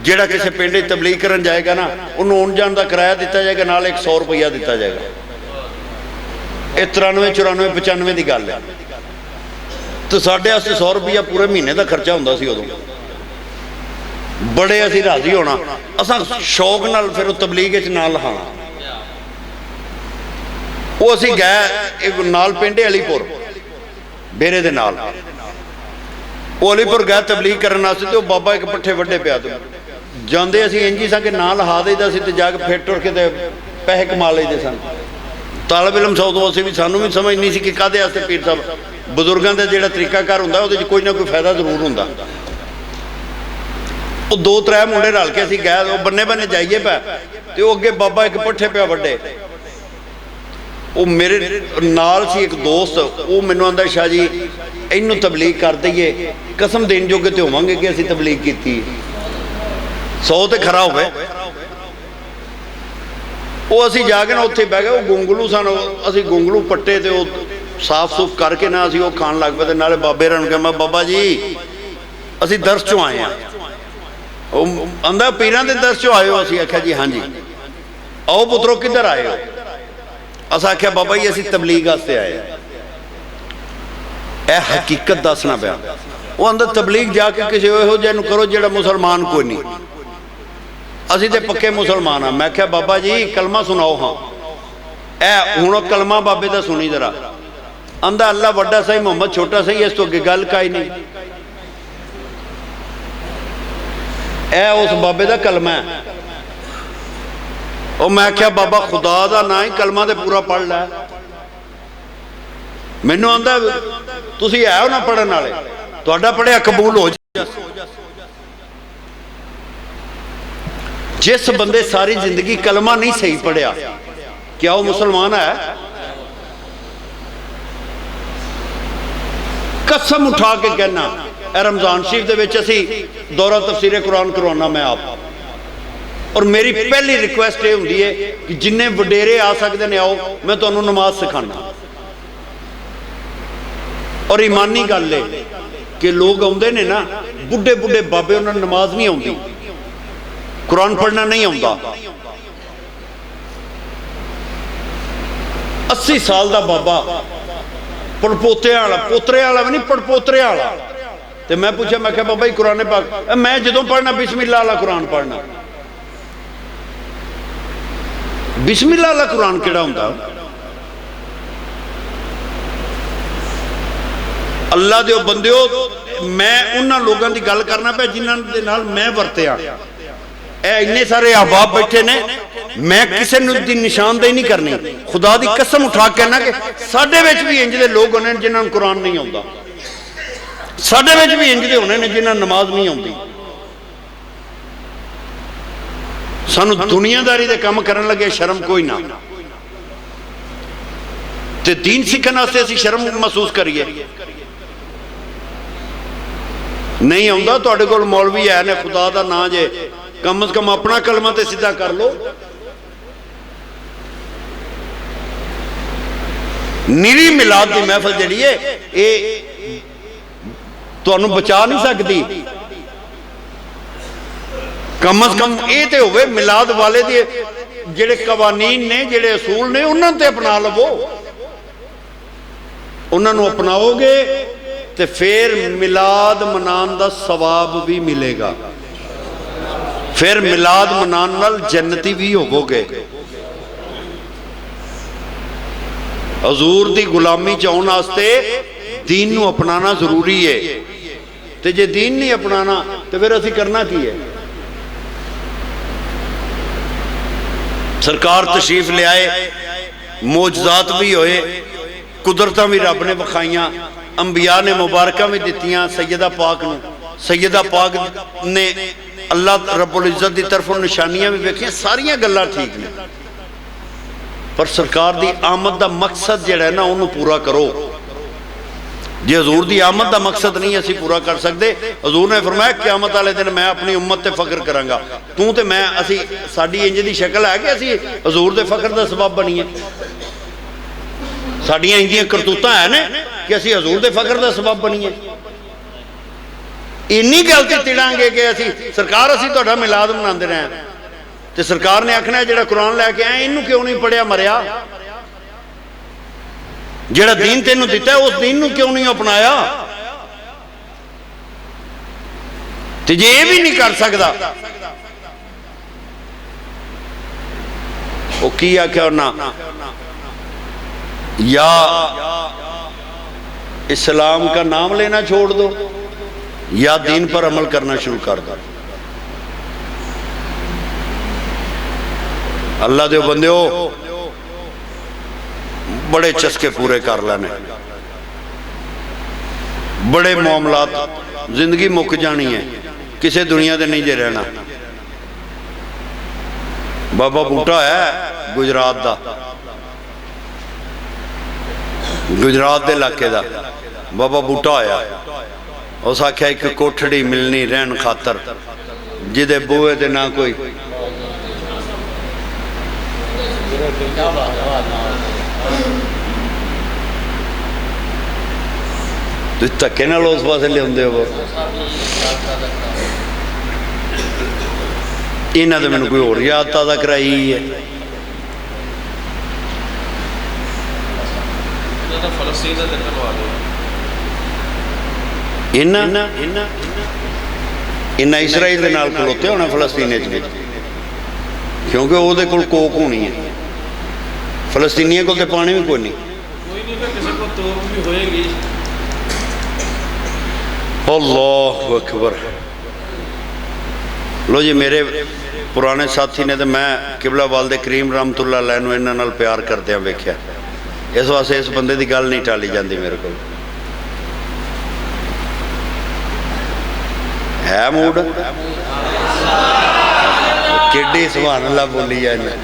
जिहड़ा किसी पिंड तबलीग करन जाएगा ना उन्होंने आउण जाण दा किराया दिता जाएगा, नाल 100 रुपया दिता जाएगा। ये 93 94 95 की गल है। तो साढ़े 100 रुपया पूरे महीने का खर्चा होंदा सी उदों। बड़े असी राजी होना, असां शौक नाल फिर तबलीग च नाल लहाना। वो असी गए एक नाल पिंड अलीपुर बेरे दे नाल, वो अलीपुर गए तबलीग करने वास्ते। तो बाबा एक पट्ठे वड्डे पिया, तो जाते असी इंज ही सा कि ना लहा देदा सी, जाके फिर टुर के पैसे कमा लेते सन। तालब इलम सौ तो असी भी सानू भी समझ नहीं सी कि काहदे वास्ते पीर साहब बजुर्गों का जिहड़ा तरीकाकार हुंदा उहदे कोई ना कोई फायदा जरूर हुंदा। वो 2-3 मुंडे रल के असी गए, वो बन्ने बन्ने जाइए पै, तो अगे बाबा एक पट्ठे पिया वड्डे। वो मेरे नाल सी एक दोस्त, वो मैनूं आंदा शाह जी इनू तबलीग कर दईए, कसम देन जोगे तो होवांगे कि असी तबलीग की। 100 तो खरा हो गए। वो असी जाके ना उत्थे बह गए, वो गुंगलू सन, असी गुंगलू पट्टे तो साफ सूफ करके ना असी वो खान लग पे। नाले बाबे रन के मैं बाबा जी असी दर्श चों आए हैं। आंदा पीरां दे दर्श चों आए हो? असी आख्या जी हाँ जी। आओ पुत्रो किधर आए हो? अस आख्या बाबा जी असी तबलीग वास्ते आए। ए हकीकत दसना पिया। वो अंदर तबलीग जाके किसी इहो जिहे नूं करो जिहड़ा मुसलमान कोई नहीं। ਅਸੀਂ ਤੇ ਪੱਕੇ ਮੁਸਲਮਾਨ ਆ। ਮੈਂ ਕਿਹਾ ਬਾਬਾ ਜੀ ਕਲਮਾ ਸੁਣਾਓ। ਹਾਂ ਇਹ ਹੁਣ ਕਲਮਾ ਬਾਬੇ ਦਾ ਸੁਣੀ ਜਰਾ। ਆਂਦਾ ਅੱਲਾ ਵੱਡਾ ਸਹੀ, ਮੁਹੰਮਦ ਛੋਟਾ ਸਹੀ, ਇਸ ਤੋਂ ਅੱਗੇ ਗੱਲ ਕਾਈ ਨਹੀਂ। ਇਹ ਉਸ ਬਾਬੇ ਦਾ ਕਲਮਾ ਹੈ। ਉਹ ਮੈਂ ਕਿਹਾ ਬਾਬਾ ਖੁਦਾ ਦਾ ਨਾ ਹੀ ਕਲਮਾ ਤੇ ਪੂਰਾ ਪੜ੍ਹ ਲੈ। ਮੈਨੂੰ ਆਂਦਾ ਤੁਸੀਂ ਹੈ ਹੋ ਨਾ ਪੜ੍ਹਨ ਵਾਲੇ, ਤੁਹਾਡਾ ਪੜ੍ਹਿਆ ਕਬੂਲ ਹੋ ਜਾ। जिस बंदे सारी जिंदगी कलमा नहीं सही पढ़िया, क्या वो मुसलमान है? कसम उठा के कहना, रमजान शरीफ दे विच असी दौरा तफसीरे कुरान करवाना मैं आप, और मेरी पहली रिक्वेस्ट ये होंदी है कि जिन्ने वडेरे आ सकते हैं आओ, मैं तुहानू नमाज सिखाना। और ईमानी गल है कि लोग आउंदे ने ना, बुढ़े बुढ़े बाबे, उन्होंने नमाज नहीं आउंदी, कुरान पढ़ना नहीं आता। 80 साल का बाबा, पड़पोते वाला, पोतरे वाला भी नहीं, पड़पोतरे वाला। तो मैं पूछा, मैं क्या बाबा जी कुरान पाक, मैं जो पढ़ना बिस्मिल्लाह वाला कुरान पढ़ना। बिस्मिल्लाह वाला कुरान केड़ा हुंदा? अल्लाह दे बंदिओ, मैं उन्हां लोगों की गल करना पे जिन्हां दे नाल मैं वरतिया। इन्ने सारे अहबाब बैठे ने, मैं किसी की निशानदेही नहीं करनी। खुदा की कसम उठा के कहना कि साडे विच भी इंज दे लोग होने जिन्हां नूं कुरान नहीं आउंदा, साडे विच भी इंज दे होने ने जिन्हां नूं नमाज नहीं आउंदी। सानू दुनियादारी दे काम करन लगे शर्म कोई ना, ते दीन सीखण वास्ते असीं शर्म महसूस करिए। नहीं आउंदा तुहाडे कोल मौलवी है ने, खुदा दा नां जे, कम से कम अपना कलमा तो सीधा कर लो। निरी मिलाद की महफिल जिहड़ी है ये तुहानू बचा नहीं सकती। कम से कम ये तो होवे मिलाद वाले दे जिहड़े कवानीन ने, जिहड़े असूल ने, उन्हां ते अपना लवो। उन्हां नू अपनाओगे तो फिर मिलाद मनान दा सवाब भी मिलेगा, फिर मिलाद मनान नाल जन्नती भी होवोगे। हजूर दी गुलामी च आउण वास्ते दीन नू अपनाना जरूरी है। ते जे दीन नहीं अपनाना तो फिर असीं करना की है? सरकार तशरीफ ले आए, मोजजात भी होए, कुदरतां भी रब ने विखाइयां, अंबिया ने मुबारकां भी दित्तियां सैयदा पाक नूं। सैयदा पाक ने अल्लाह रब्बुल इज्जत की तरफों निशानियां भी वेखियां, सारियां गल्लां ठीक ने, पर सरकार की आमद का मकसद जिहड़ा है ना उन्होंने पूरा करो। जे हजूर की आमद का मकसद नहीं असीं पूरा कर सकते, हजूर ने फरमाया क़यामत वाले दिन मैं अपनी उम्मत ते फख्र करांगा। तू ते मैं असीं साडी इंज दी शक्ल है कि असीं हजूर दे फख्र का सबब बनीए? साडियां इंज दियां करतूतां है ने कि असीं हजूर दे फख्र का सबब बनीए? इन्नी गल ते तिड़ांगे कि असीं सरकार असीं तुहाडा मिलाद मनांदे रहे, ते सरकार ने आखना जिहड़ा कुरान लैके आया इन्हू क्यों नहीं पढ़िया मरिया? जिहड़ा दीन तैनूं दिता है उस दीन नूं क्यों नहीं अपनाया? ते जे ये भी नहीं कर सकदा, वो की आख्या उन्हां, या इस्लाम का नाम लेना छोड़ दो या दीन पर अमल करना शुरू कर दो। अल्लाह दे बंदिओ, बड़े चस्के पूरे कर लेने, बड़े मामलात, जिंदगी मुक जानी है, किसी दुनिया दे नहीं जे रहना। बाबा बूटा है गुजरात दा, गुजरात के इलाके का बाबा बूटा होया। उस आख्या एक कोठड़ी मिलनी रहन खातर जिदे बूहे ते ना कोई धक्के नाल उस पासे लियाउंदे हो। इन्हां ते मैनूं कोई होर याद ताज़ा कराई है। इन्हां इस्राइल दे नाल खलोते होना फलस्तीन च भी, क्योंकि ਉਹਦੇ ਕੋਲ कोक होनी है, फलस्तीनियों को तो पानी भी कोई नहीं। अल्लाह अकबर। लो जी, मेरे पुराने साथी ने तो मैं किबला वालदे करीम रहमतुल्लाह अलैह नूं इन्हां नाल प्यार करदे वेख्या, इस वास्ते इस बंदे की गल नहीं टाली जाती मेरे को। है मूड कि सुभान अल्लाह बोली है इन्हें।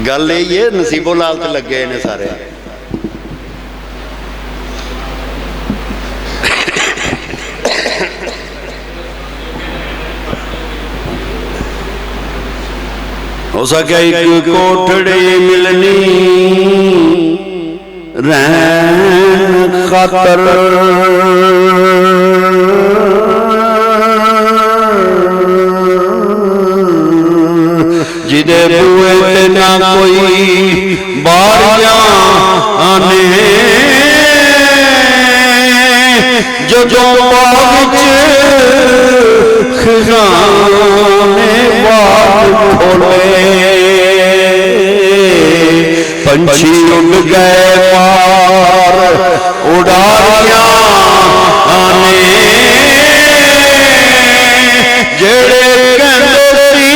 गल यही है, नसीबो लाल तो लगे ने सारे। हो सके एक कोठड़ी मिलनी रहन खातर, जिदे बुए ते ना कोई बारियां आने, जो बाग खजाने बाग खोले, पंछी उड़ गए पार उड़ारियां आने, जेड़े कहंदे सी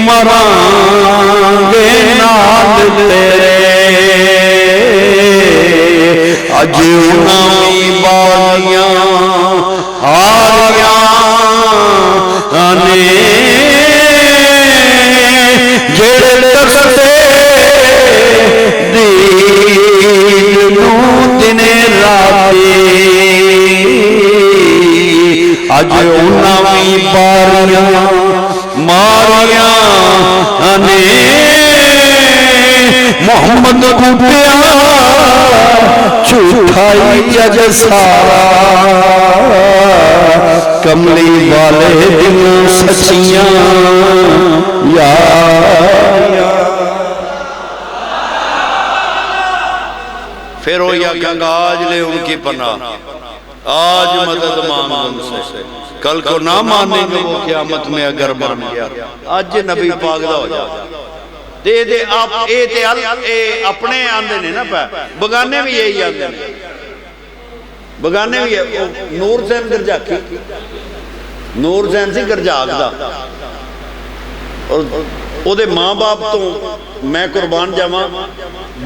मरांगे नाल तेरे, अज उन्हां बालियां आरियां आने, जेड़े तरसदे दीन नूं दिने राती, अज उन्हां बारियां मारियां ने, मोहम्मद बूटिया झूठाई जज सारा, कमली वाले दिन सचियां यार। फिर वो आखेगा आज ले उनकी पनाह, आज मदद मांग उनसे, कल को ना मानेंगे वो क़यामत में अगर मान गया। आज नबी पाक दा हो जा ते आप अपने आंदे ने ना पै, बगाने भी यही आंदे ने, बगाने भी नूर हुसैन गरजाकी, नूर हुसैन सी गरजाक दा, और ओदे माँ बाप तो मैं कुर्बान जावां,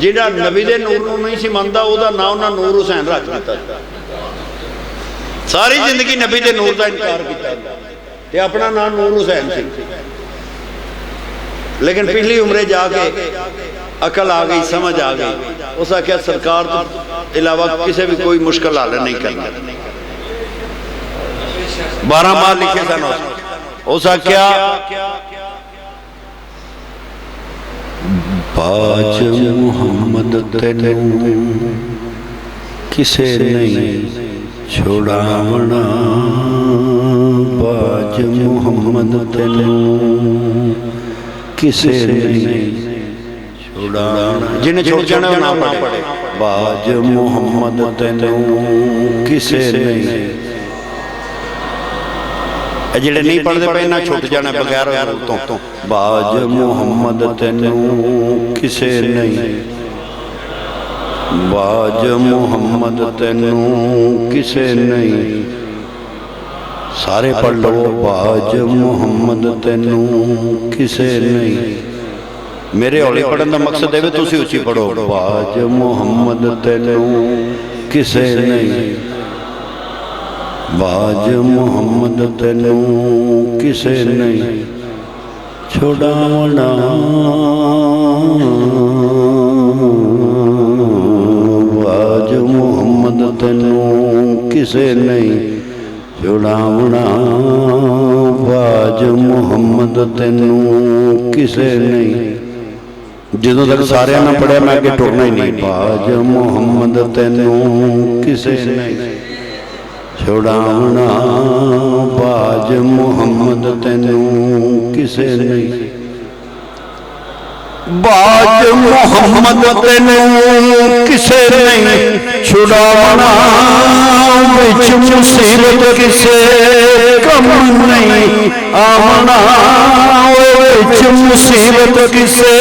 जिहड़ा नबी दे नूर नूं नहीं सी मनदा ओदा नाम उन्हां नूर हुसैन रख दिता। सारी जिंदगी नबी दे नूर का इनकार किया ते अपना नाम नूर हुसैन सी, लेकिन पिछली उम्रे जाके अकल आ गई, समझ आ गई, उस आख्या सरकार तो इलावा किसी भी कोई मुश्किल हल नहीं करना। 12 माह लिखे सन, उस आख्या बाज मुहम्मद तैनूं किसे नहीं छुड़ावना, बाज मुहम्मद तैनूं किसे नहीं छुड़ावना, जिन्हें छोड़ जाना ना पड़े, बाज मुहम्मद तैनूं किसे नहीं, जिहड़े नहीं पढ़ते पे ना छुट जाना बगैर तो, बाज मुहम्मद तैनूं किसे नहीं, बाज मुहम्मद तैनूं किसे नहीं, सारे पढ़ लो, बाज मुहम्मद तैनूं किसे नहीं। मेरे हौले पढ़न का मकसद है तुसी उची पढ़ो, बाज मुहम्मद तैनूं किसे नहीं, बाज मुहम्मद तैनूं किसे नहीं छुड़ावना, बाज मुहम्मद तैनूं किसे नहीं छुड़ावना, बाज मुहम्मद तैनूं किसे नहीं। ਜਦੋਂ तक सारे ना पढ़िया मैं अगे टुरना ही नहीं, बाज मुहम्मद तैनूं किसे नहीं छुड़ावना, बाज मुहम्मद तैनूं किसे नहीं, बाज मुहम्मद तैनूं किसे नहीं छुड़ावना, विच मुसीबत किसे कम नहीं आमना, विच मुसीबत किसे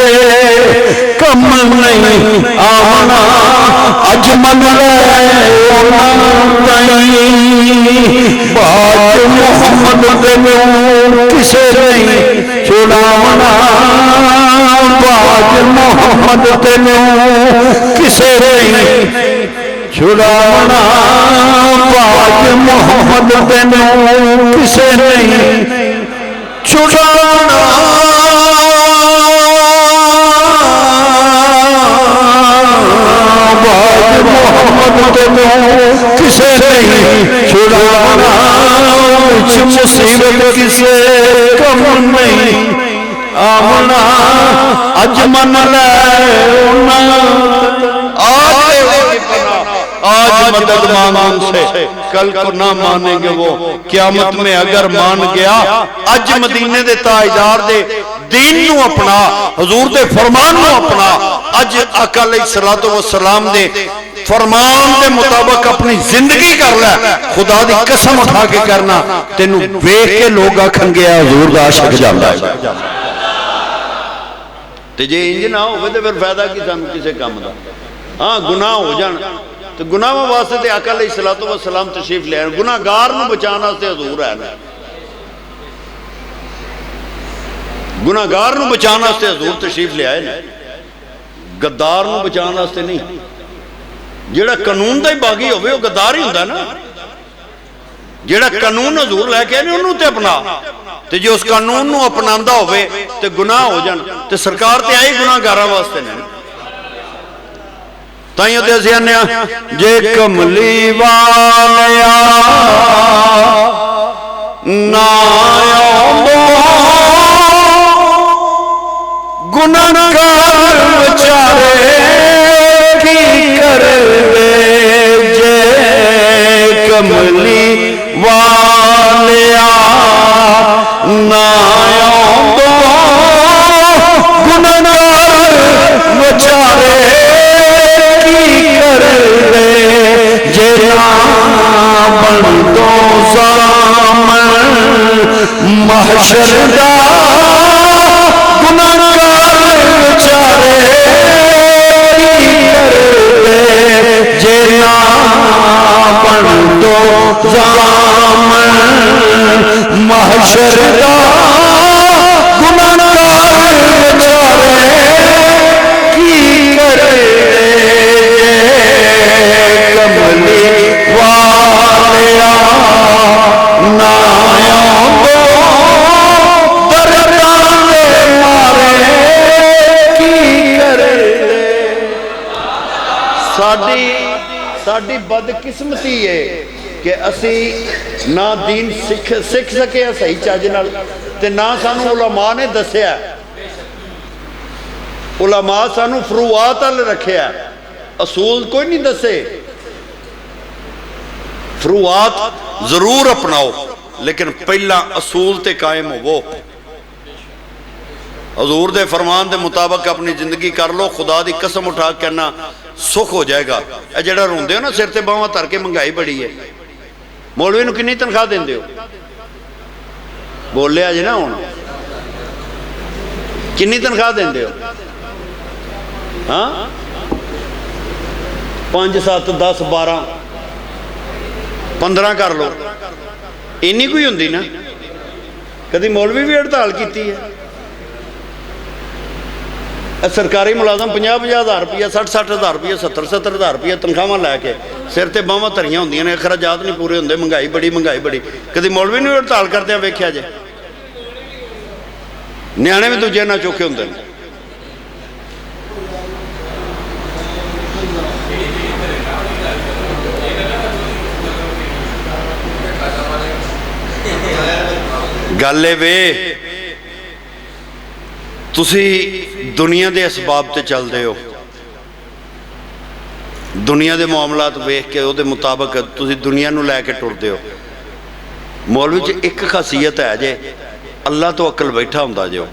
कम नहीं आमना, अज मन बात मोहम्मद तेनू किसे नहीं छुड़ावना, बात मोहम्मद तेनू किसे नहीं छुड़ावना, बात मोहम्मद तेनू किसे नहीं छुड़ावना। बात मोहम्मद तेनू किसे नहीं छुड़ावना, मुसीबत किसे कम नहीं आमना, अज मन आज मदद मांग उनसे, कल को ना मानेंगे वो क़यामत में अगर मान गया। अज मदीने दे ताजदार दे दीन नू अपना, हजूर दे फरमान नू अपना, अज आका अलैहिस्सलातु वस्सलाम दे फरमान के मुताबिक अपनी जिंदगी कर ले, खुदा दी कसम उठा के करना, तेनू वेख के लोग आखणगे हजूर दा आशिक जांदा है। ते जे इंज ना होवे ते फिर फायदा की सानू किसी काम दा। हाँ गुनाह हो जान तो गुनाहों वास्ते ते आका अलैहिस्सलातु वस्सलाम तशरीफ ले आए, गुनाहगार नू बचाने वास्ते हजूर है ना, गुनाहगार नू बचाने वास्ते हजूर तशरीफ ले आए ना, गद्दार नू बचाने वास्ते नहीं। जेड़ा कानून का ही बागी होवे वो गद्दार ही हुंदा ना, जेड़ा कानून हजूर लैके आए उन्होंने ते अपना, ते जो उस कानून नू अपनांदा होवे ते गुनाह हो जान ते सरकार ते आई गुनाहगारां वास्ते नहीं। ताइयों ते असीं आने जे कमली वालिया ना गुनाहगार बेचारे की करे जे कमली वालिया ना गुनाहगार बेचारे की करे जे बन दो सामन महशर दा गुनाहगार बेचारे जे बन दो सामन महशर दा गुनाहगार बेचारे की करे कमली वालिया ना साडी बदकिस्मती है कि असी ना दीन सीख सके सही चज नाल ते ना सानू उलमा ने दसिया, उलमा सानू फरूआत अल रखिया, असूल कोई नहीं दसे। फरूआत जरूर अपनाओ लेकिन पहला असूल ते कायम होवो, हजूर दे फरमान दे मुताबिक अपनी जिंदगी कर लो, खुदा दी कसम उठा के कहना सुख हो जाएगा। ए जेड़ा रोंदे हो ना सिर ते बावां धर के महंगाई बड़ी है, मौलवी नूं कितनी तनख्वाह देंदे हो? बोलिया जी ना हुण कितनी तनख्वाह देंदे हो? हाँ 5 7 10 12 15 कर लो, इन्नी कोई हुंदी ना। कभी मौलवी भी हड़ताल की है। सरकारी मुलाजम 50-50 हज़ार रुपया 60-60 हज़ार रुपया 70-70 हज़ार रुपया तनख्वाह लैके सिर ते बाहां धरियां होंदियां ने, खराजात नहीं पूरे होंदे, महंगाई बड़ी। कभी मौलवी ने हड़ताल करते वेख्या जे? न्याणे भी दूजे ना चौखे होंदे ने। गल वे तुसी दुनिया के असबाब ते चलते हो, दुनिया के मामलात वेख के उहदे मुताबिक तुसी दुनिया नूं लैके टुरदे हो। मौलवी च एक खासीयत है जे अल्लाह तो अकल बैठा हुंदा जो,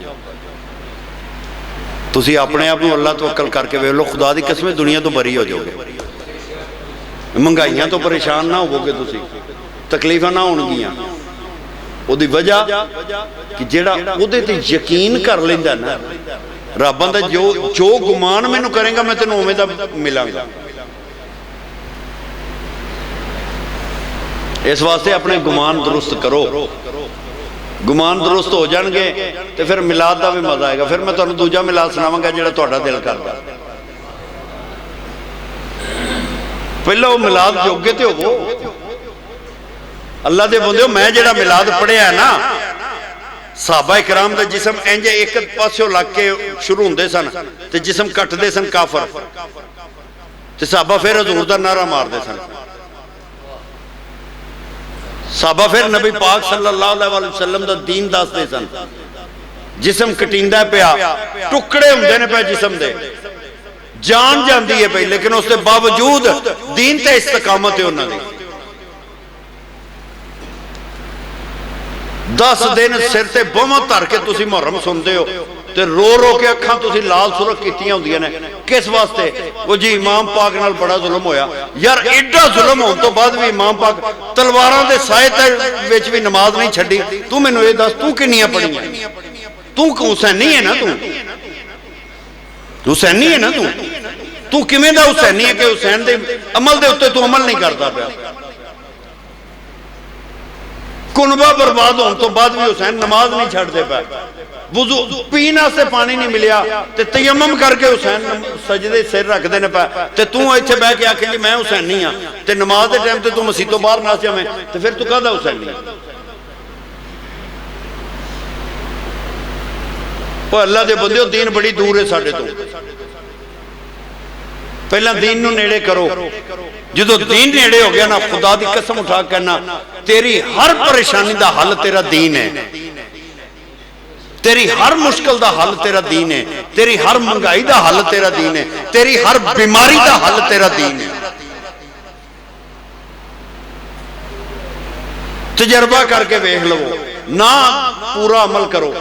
तुसी अपने आप नूं अल्लाह तो अकल करके वेख लो, खुदा दी कसम दुनिया तो बरी हो जाओगे, महंगाइयां तो परेशान ना होवोगे, तुसी तकलीफां ना होणगियां। ਉਹਦੀ ਵਜ੍ਹਾ ਕਿ ਜਿਹੜਾ ਉਹਦੇ ਤੇ ਯਕੀਨ ਕਰ ਲੈਂਦਾ ਨਾ, ਰੱਬ ਦਾ ਜੋ ਗੁਮਾਨ ਮੈਨੂੰ ਕਰੇਗਾ ਮੈਂ ਤੈਨੂੰ ਉਵੇਂ ਦਾ ਮਿਲਾਂਗਾ। ਇਸ ਵਾਸਤੇ ਆਪਣੇ ਗੁਮਾਨ ਦਰੁਸਤ ਕਰੋ। ਗੁਮਾਨ ਦਰੁਸਤ ਹੋ ਜਾਣਗੇ ਤੇ ਫਿਰ ਮਿਲਾਦ ਦਾ ਵੀ ਮਜ਼ਾ ਆਏਗਾ। ਫਿਰ ਮੈਂ ਤੁਹਾਨੂੰ ਦੂਜਾ ਮਿਲਾਦ ਸੁਣਾਵਾਂਗਾ ਜਿਹੜਾ ਤੁਹਾਡਾ ਦਿਲ ਕਰਦਾ। ਪਹਿਲਾਂ ਉਹ ਮਿਲਾਦ ਜੋਗੇ ਤੇ ਹੋਵੋ। ਅੱਲਾ ਦੇ ਬੰਦਿਓ, ਮੈਂ ਜਿਹੜਾ ਮਿਲਾਦ ਪੜਿਆ ਨਾ, ਸਾਹਬਾ ਇਕਰਾਮ ਦਾ ਜਿਸਮ ਇੰਜ ਇੱਕ ਪਾਸਿਓਂ ਲੱਗ ਕੇ ਸ਼ੁਰੂ ਹੁੰਦੇ ਸਨ ਤੇ ਜਿਸਮ ਕੱਟਦੇ ਸਨ ਕਾਫਰ, ਤੇ ਸਾਹਬਾ ਫਿਰ ਹਜ਼ੂਰ ਦਾ ਨਾਰਾ ਮਾਰਦੇ ਸਨ। ਸਾਹਬਾ ਫਿਰ ਨਬੀ ਪਾਕ ਸੱਲੱਲਾਹੁ ਅਲੈहि ਵਸੱਲਮ ਦਾ ਦੀਨ ਦੱਸਦੇ ਸਨ। ਜਿਸਮ ਕਟਿੰਦਾ ਪਿਆ, ਟੁਕੜੇ ਹੁੰਦੇ ਨੇ ਪਏ ਜਿਸਮ ਦੇ, ਜਾਨ ਜਾਂਦੀ ਹੈ ਪਈ, ਲੇਕਿਨ ਉਸ ਦੇ ਬਾਵਜੂਦ ਦੀਨ ਤੇ ਇਸਤਕਾਮਤ ਹੈ ਉਹਨਾਂ ਦੀ। 10 ਦਿਨ ਸਿਰ ਤੇ ਬਾਹਾਂ ਧਰ ਕੇ ਤੁਸੀਂ ਮੁਹर्रम ਸੁਣਦੇ ਹੋ ਤੇ ਰੋ ਰੋ ਕੇ ਅੱਖਾਂ ਤੁਸੀਂ ਲਾਲ ਸੁਰਖ ਕੀਤੀਆਂ ਹੁੰਦੀਆਂ ਨੇ। ਕਿਸ ਵਾਸਤੇ? ਉਹ ਜੀ ਇਮਾਮ ਪਾਕ ਨਾਲ ਬੜਾ ਜ਼ੁਲਮ ਹੋਇਆ। ਯਾਰ ਐਡਾ ਜ਼ੁਲਮ ਹੋਣ ਤੋਂ ਬਾਅਦ ਵੀ ਇਮਾਮ ਪਾਕ ਤਲਵਾਰਾਂ ਦੇ ਸਾਏ ਵਿੱਚ ਵੀ ਨਮਾਜ਼ ਨਹੀਂ ਛੱਡੀ। ਤੂੰ ਮੈਨੂੰ ਇਹ ਦੱਸ, ਤੂੰ ਕਿੰਨੀਆਂ ਪੜ੍ਹੀਆਂ? ਤੂੰ ਹੁਸੈਨੀ ਹੈ ਨਾ, ਤੂੰ ਹੁਸੈਨੀ ਹੈ ਨਾ, ਤੂੰ ਕਿਵੇਂ ਦਾ ਹੁਸੈਨੀ ਹੈ ਕਿ ਹੁਸੈਨ ਦੇ ਅਮਲ ਦੇ ਉੱਤੇ ਤੂੰ ਅਮਲ ਨਹੀਂ ਕਰਦਾ ਪਿਆ? ਕੁਨਬਾ ਬਰਬਾਦ ਹੋਣ ਤੋਂ ਬਾਅਦ ਵੀ ਹੁਸੈਨ ਨਮਾਜ਼ ਨਹੀਂ ਛੱਡਦੇ ਪਏ। ਵਜ਼ੂ ਪੀਣ ਵਾਸਤੇ ਪਾਣੀ ਨਹੀਂ ਮਿਲਿਆ ਤੇ ਤਯਮਮ ਕਰਕੇ ਹੁਸੈਨ ਸਜਦੇ ਸਿਰ ਰੱਖਦੇ ਨੇ ਪਏ, ਤੇ ਤੂੰ ਇੱਥੇ ਬਹਿ ਕੇ ਆਖੇ ਜੀ ਮੈਂ ਹੁਸੈਨੀ ਆ, ਤੇ ਨਮਾਜ਼ ਦੇ ਟਾਈਮ ਤੇ ਤੂੰ ਮਸਜਿਦ ਤੋਂ ਬਾਹਰ ਨਾ ਜਾਵੇਂ, ਤੇ ਫਿਰ ਤੂੰ ਕਾਹਦਾ ਹੁਸੈਨੀ? ਉਹ ਅੱਲਾ ਦੇ ਬੰਦਿਓ, ਦੀਨ ਬੜੀ ਦੂਰ ਹੈ ਸਾਡੇ ਤੋਂ। ਪਹਿਲਾਂ ਦੀਨ ਨੂੰ ਨੇੜੇ ਕਰੋ। ਜਦੋਂ ਦੀਨ ਨੇੜੇ ਹੋ ਗਿਆ ਨਾ, ਖੁਦਾ ਦੀ ਕਸਮ ਉਠਾ ਕੇ ਕਹਿਣਾ, ਤੇਰੀ ਹਰ ਪਰੇਸ਼ਾਨੀ ਦਾ ਹੱਲ ਤੇਰਾ ਦੀਨ ਹੈ। तेरी हर मुश्किल का हल तेरा दीन है, तेरी हर महंगाई का हल तेरा दीन है, तेरी हर बीमारी का हल तेरा दीन है। तजर्बा करके वेख लवो ना, पूरा अमल करो।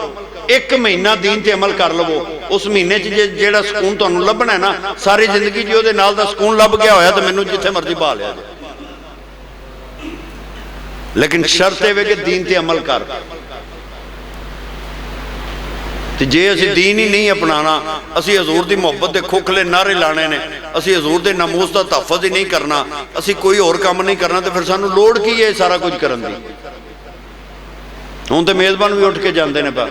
एक महीना दीन ते अमल कर लवो, उस महीने जेड़ा सुकून तुहानू लभना है ना, सारी जिंदगी जी उहदे नाल दा सुकून लभ गया होया तो मैनू जिथे मर्जी बहा लिया जाए। लेकिन शर्त है कि दीन ते अमल कर। तो जे असी दीन ही नहीं अपनाना, असी हजूर की मुहब्बत के खोखले नारे लाने ने, असी हजूर के नामूस का तहफ़्फ़ुज़ ही नहीं करना, असी कोई और काम नहीं करना, तो फिर सानू लोड़ की है सारा कुछ करन दी? हुण तो मेज़बान भी उठ के जाते हैं पा।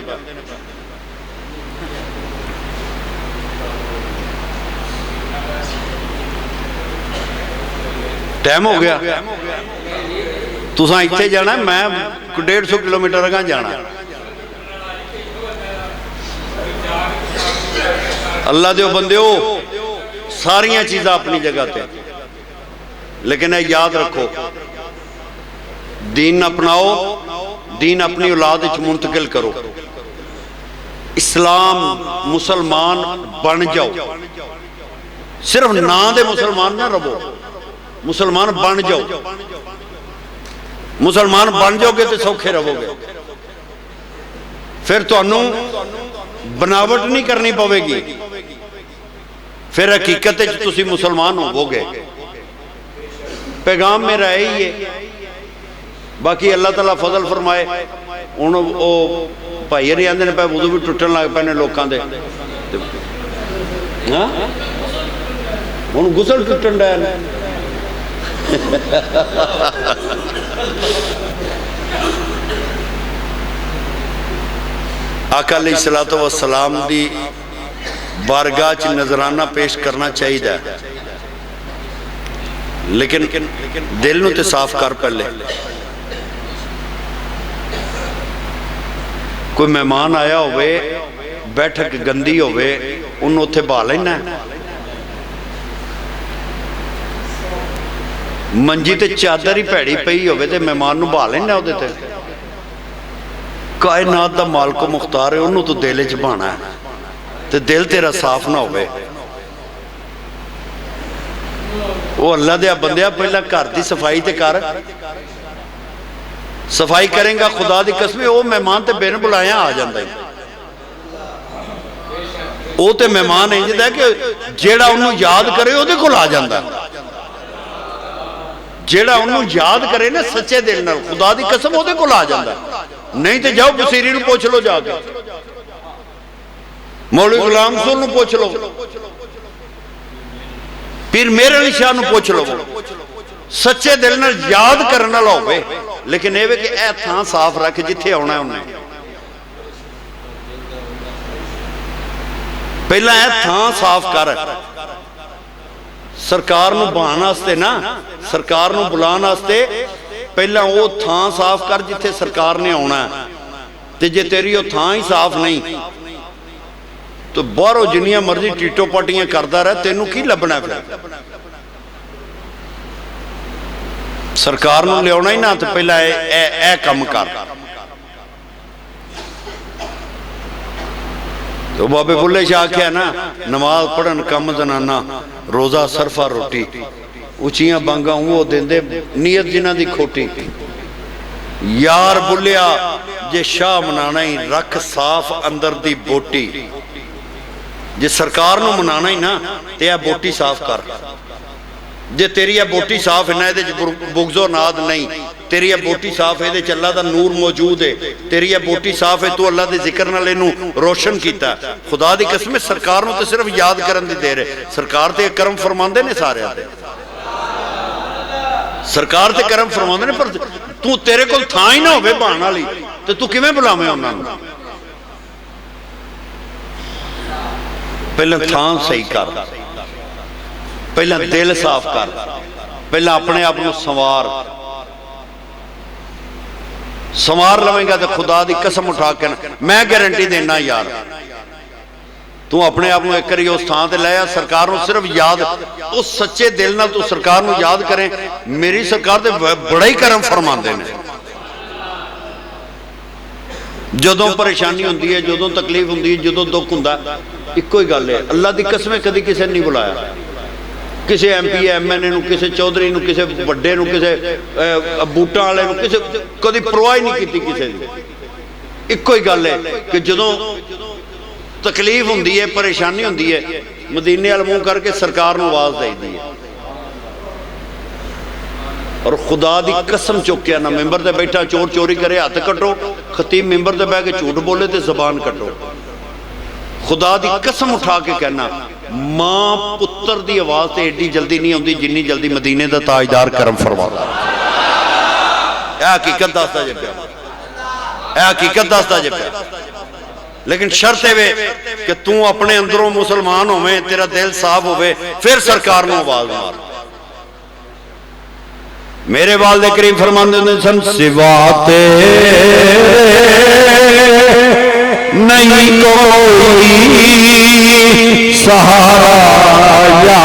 टाइम हो गया, तुसां इत्थे जाना, मैं 150 किलोमीटर अगां जाना। अल्लाह दे बंदे सारिया चीज़ां अपनी जगह पे, लेकिन याद रखो, दीन अपनाओ, दीन अपनी औलाद विच मुंतकिल करो। इस्लाम मुसलमान बन जाओ, सिर्फ ना दे मुसलमान ना रहो, मुसलमान बन जाओ। मुसलमान बन जाओगे तो सौखे रहोगे, फिर तुहानू बनावट नहीं करनी पवेगी, फिर हकीकत तुसी मुसलमान होवोगे। पैगाम मेरा यही है। बाकी अल्लाह ताला फजल फरमाए। हुण वो भाई हरी आंदे ने पे वुज़ू भी टुटन लग पे ने लोकां दे, हां हुण गुसल टुटन डया ने। आका अलैहिस्सलातु वस्सलाम दी बारगाह च नजराना पेश करना चाहिए, लेकिन दिल नूं ते साफ कर। पहले कोई मेहमान आया होवे, बैठक गंदी होवे, उन्होंने उत्थे बहा लेना। मंजी ते चादर ही भैड़ी पई होवे ते मेहमान नूं बहा लेना उहदे ते। कायनात दा मालिक मुख्तार है, उन्होंने तो दिल च बहाना है, तो दिल तेरा साफ ना होवे। वो अल्लाह दे बंदिया, पहला घर की सफाई ते कर। सफाई करेंगा खुदा दी कसम, वो मेहमान ते बिन बुलाया आ जाता है। वो तो मेहमान इंज दा कि जेड़ा उन्होंने याद करे उहदे कोल आ जाता, जेड़ा उन्होंने याद करे ना सच्चे दिल नाल, खुदा दी कसम उहदे कोल आ जाता। नहीं तो जाओ बसीरी नूं पुछ लो, जाके मौलवी गुलाम रसूल नूं पुछ लो, पीर मेहर अली शाह नूं पुछ लो, सच्चे दिल नाल याद करने वाला होवे। लेकिन यह कि यह थां साफ रख जिथे आना उन्हें, पहला यह थां साफ कर। सरकार नूं बहाने वास्ते ना, सरकार नूं बुलाने वास्ते पहला वो थां साफ कर जिथे सरकार ने आना है। ते जे तेरी वो थां ही साफ नहीं तो बाहरों जिन्नियां मर्जी टीटो पाटियां करता रह, तेनू की लभना फिर? सरकार नूं लियाउणा ही ना, तो पहला ए काम कर। तो बाबे बुल्ले शाह आख्या ना, नमाज पढ़न कम जनाना, रोजा सरफा रोटी, उचियां बांगा वो देंदे नीयत जिन्हां दी खोटी। यार बुलिया जे शाह मनाना ही रख साफ अंदर दी बोटी। जे सरकार नूं मनाना ही ना ते आ बोटी साफ कर। जे तेरी आ बोटी साफ है ना, ये बुगजो नाद नहीं, तेरी आ बोटी साफ है, ये अल्लाह दा नूर मौजूद है, तेरी आ बोटी साफ है, तू अल्लाह दे जिक्र नाल इनू रोशन कीता। खुदा दी कसम सरकार नूं ते सिर्फ याद करन दी देर है। सरकार ते करम फरमांदे ने सारे दे, सरकार ते करम फरमांदे ने, पर तू तेरे कोल थां ही ना होवे बहाने वाली ते तू किवें बुलावें उन्हां नूं? पहले थां सही कर, पहला दिल साफ कर, पहला अपने आप को संवार लवेंगा तो खुदा की कसम उठा के मैं गारंटी देना यार, तू अपने आप को एक बारी उस थां ते लाया। सरकार को सिर्फ याद, उस सच्चे दिल नाल तू सरकार को याद करें। मेरी सरकार ते बड़ा ही करम फरमाते हैं। जदों परेशानी होंदी है, जदों तकलीफ होंदी है, जदों दुख हुंदा, इक्को ही गल है, अल्लाह की कसम कदी किसी ने नहीं बुलाया। किसी MP MNA नूं, किसी चौधरी नूं, किसी वड्डे नूं, किसी बूटा वाले नूं, किसी कदी परवाह ही नहीं की किसी दी। इक्को ही गल है कि जदों तकलीफ होंदी है, परेशानी होंदी है, मदीने वाल मूँह करके सरकार नूं आवाज़ देईदी है। और खुदा दी कसम चुक्या ना, मैंबर ते बैठा चोर चोरी करे हाथ कटो, खतीब मैंबर ते बह के झूठ बोले तो जबान कटो। खुदा दी कसम उठा के कहना, मां पुत्र दी आवाज तो एडी जल्दी नहीं आती जिन्नी जल्दी मदीने दा ताजदार करम फरमाता। यह हकीकत दसदा जे पिया, यह हकीकत दसदा जे पिया। लेकिन शर्त है कि तू अपने अंदरों मुसलमान होवे, तेरा दिल साफ होवे, फिर सरकार नूं आवाज मार। मेरे वालिद करीम फरमांदे हुंदे सन, सिवा नहीं कोई सहारा या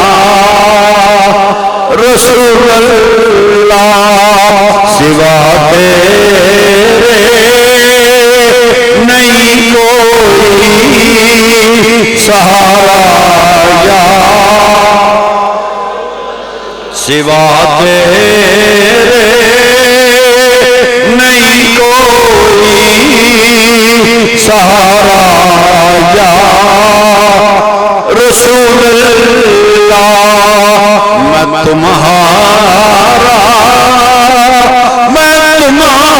रसूल अल्लाह, सिवा तेरे नहीं कोई सहारा या, सिवा तेरे नहीं कोई सहारा या रसूल अल्लाह। मैं तुम्हारा, मैं तुम्हारा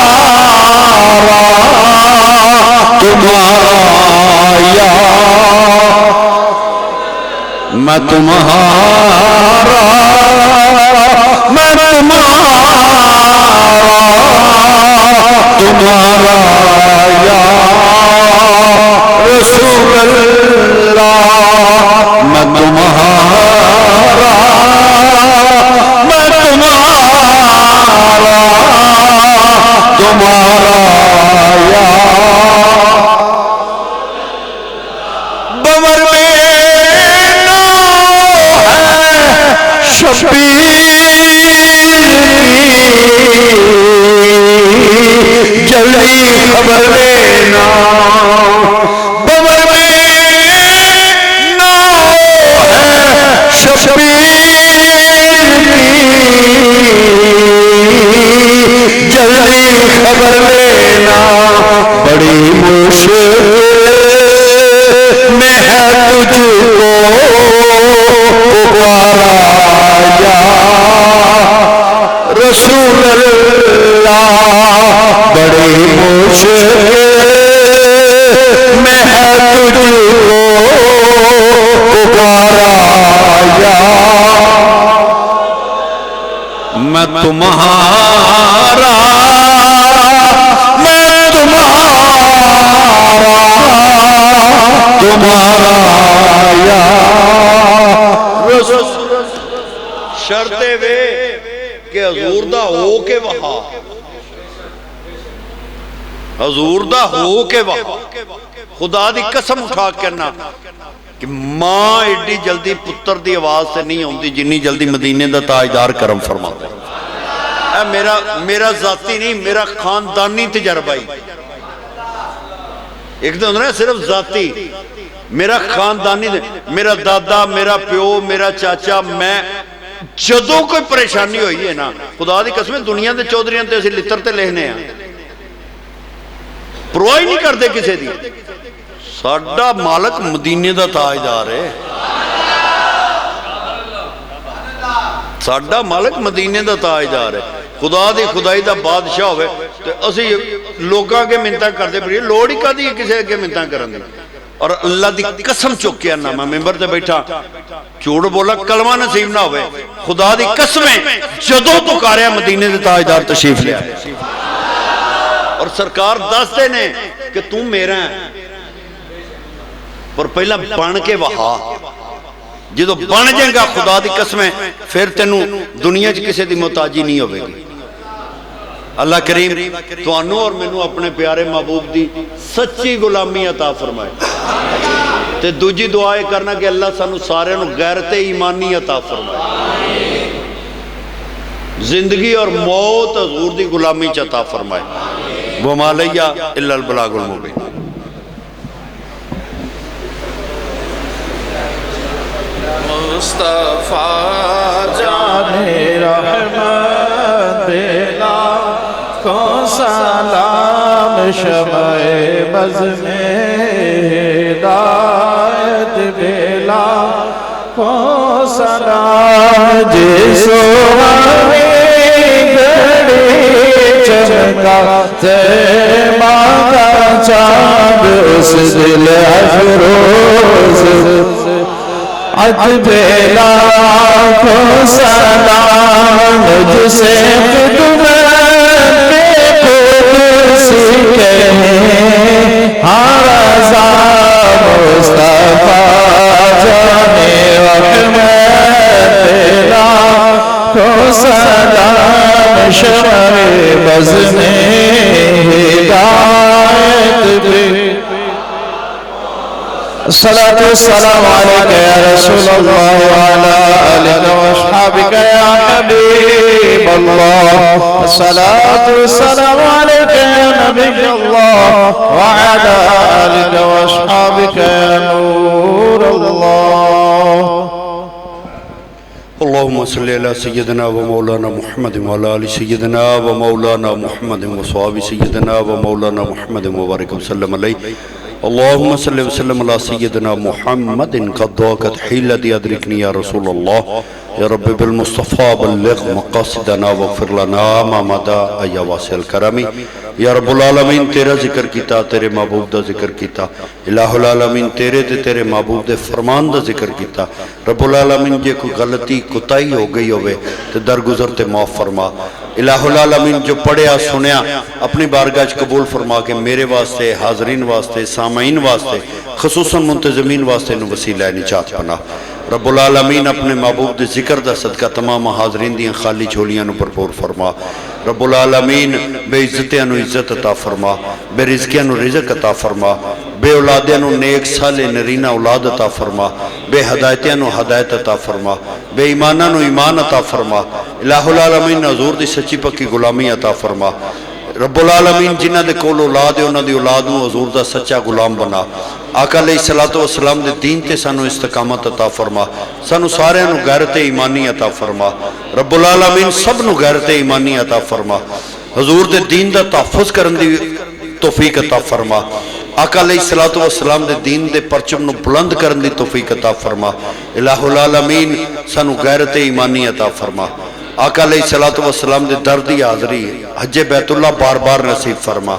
या, मैं तुम्हारा, मैं तुम्हारा या रसूल अल्लाह। मैं तुम्हारा, मैं तुम्हारा या, बवर में ना है शबीर जल्दी खबर लेना, बवर में ना है शबीर जल्दी खबर लेना। मैं तुझको पुकारा या मैं तुम्हारा, मैं तुम्हारा या शर्ते वे कि हजूर दा हो के वहा, हजूर दा हो के वहा। खुदा दी कसम उठा करना कि मां एडी जल्दी पुत्र दी आवाज से नहीं आती जिन्नी जल्दी मदीने दा ताजदार करम फरमाता। मेरा जाती नहीं, मेरा खानदानी तजर्बा ही। एक तो होता है सिर्फ जाती, मेरा खानदानी, मेरा दादा, मेरा प्यो, मेरा चाचा, मैं जदों कोई परेशानी हुई है ना, खुदा दी कसम दुनिया के चौधरियां ते असीं लित्र ते लिखने हैं, परवाह नहीं करते किसी दी। साडा मालक मदीने दा ताजदार है, साडा मालक मदीने दा ताजदार है। खुदा दी खुदाई दा बादशाह होवे ते असीं लोकां अगे मिन्नतां करदे फिरीए, लोड़ ही कादी है किसी अगे मिन्नतां करन दी। और अल्लाह दी कसम चुक के आना, मैं मेंबर ते बैठा झूठ बोला कलमा नसीब ना होवे, खुदा दी कसमें जदों पुकारिया मदीने दे ताजदार तशरीफ ले आए। और सरकार दसदे ने कि तू मेरा है, पर पहला बन के वहा। जो बन जाएगा खुदा दी कसमें फिर तेनू दुनिया च किसी की मोहताजी नहीं होगी। अल्लाह करीम तुहानू और मैनू अपने प्यारे महबूब की सच्ची गुलामी अता फरमाए। ते दूजी दुआ यह करना कि अल्लाह सानू सारे गैरत ईमानी अता फरमाए, जिंदगी और मौत हजूर की गुलामी च अता फरमाए। वमा अलैया इल्लल बलागुल मुबीन। मुस्तफा जाने रहमत देना को सलाम शमए बज़ में हिदायत बेला को सलाम जिसो घड़ी चमका ते माता चांद उस दिल अफरोज अज बेला को सलाम जिसे हारा मुस्तफा जाने रहमत को सलाम शमए बज़ में हिदायत सलातु सलाम अलैका या रसूलल्लाह व अला आलिका व अस्हाबिका या हबीबल्लाह। सलातु सलाम अलैका या नबियल्लाह व अला आलिका व अस्हाबिका या नूरल्लाह। अल्लाहुम्मा सल्लि अला सय्यिदना व मौलाना मुहम्मद व अला आलि सय्यिदना व मौलाना मुहम्मद व सहाबी सय्यिदना व मौलाना मुहम्मद व बारिक वसल्लम अलैहि। अल्लाहुम्मा सल्लि वसल्लम अला सय्यिदना मुहम्मदिन क़द ज़ाक़त हिलती अदरिकनी या रसूलल्लाह या रब्बि बिल मुस्तफ़ा बल्लिग़ मक़ासिदना वग़फ़िर लना मा मदा या वासिअल करमी। या रब्बुल आलमीन तेरा जिक्र किया, तेरे महबूब का जिक्र किया। इलाहुल आलमीन तेरे ते तेरे महबूब के फरमान का जिक्र किया। रब्बुल आलमीन जे कोई गलती कुताही हो गई होवे तो दरगुजर ते माफ़ फरमा। इलाहुल आलमीन जो पढ़िया सुनिया अपनी बारगाह च कबूल फरमा के मेरे वास्ते, हाजरीन वास्ते, सामाईन वास्ते, खसूसन मुंतज़मीन वास्ते नू वसीला निजात बना। रब्बुल आलमीन अपने महबूब के जिक्र का सदका तमाम हाजरीन दी खाली झोलियां नू भरपूर फरमा। रब्बुल आलमीन बेइज्जतियां नू इज्जत अता फरमा, बेरिज़कियां नू रिज़्क़ अता फरमा, बे औलादियां नू नेक साले नरीना औलाद अता फरमा, बे हदायतियां नू हदायत अता फरमा, बे ईमाना नू ईमान अता फरमा। इलाहुल आलमीन हजूर दी सच्ची पक्की गुलामी अता फरमा। रब्बुल आलमीन जिन्हां दे कोल औलाद है उन्हां दी औलाद नू हजूर दा सच्चा गुलाम बना। आका अलैहिस्सलातु वस्सलाम दे दीन ते सानू इस्तकामत अता फरमा। सानू सारियां नू गैरत ईमानी अता फरमा। रब्बुल आलमीन सब नू गैरत ईमानी अता फरमा। हजूर दे दीन दा तहफ़्फ़ुज़ करन दी तौफीक अता फरमा। आका अलैहिस्सलातु वस्सलाम दे दीन दे परचम नू बुलंद करन दी तौफीक अता फरमा। इलाहुल आलमीन सानू गैरत ईमानी अता फरमा। आका अलैहिस्सलातु वस्सलाम दे दर दी हाज़री हज्जे बैतुल्लाह बार बार नसीब फरमा।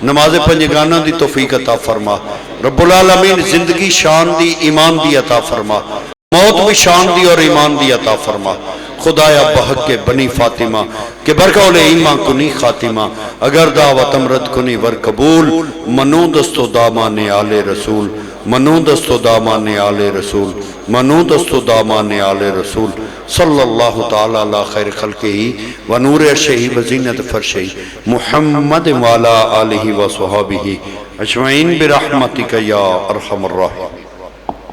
नमाज पंजगाना दी तौफीक अता फरमा। रब्बुल आलमीन जिंदगी शान दी ईमान दी अता फरमा, मौत भी शान दी और ईमान दी अता फरमा। खुदाया बहक के बनी फातिमा के बरकौले ईमा कुनी खातिमा, अगर दावत अमरत कुनी वर कबूल, मनो दस्तो दामाने आले रसूल, मनो दस्तो दामाने आले रसूल, मनो दस्तो दामाने आले रसूल। सल्लल्लाहु ताला अला खैर खल्क़िही व नूर अर्शिही व ज़ीनत फर्शिही मुहम्मद व अला आलिही व सहाबिही अजमईन बिरहमतिका या अरहमर राहिमीन।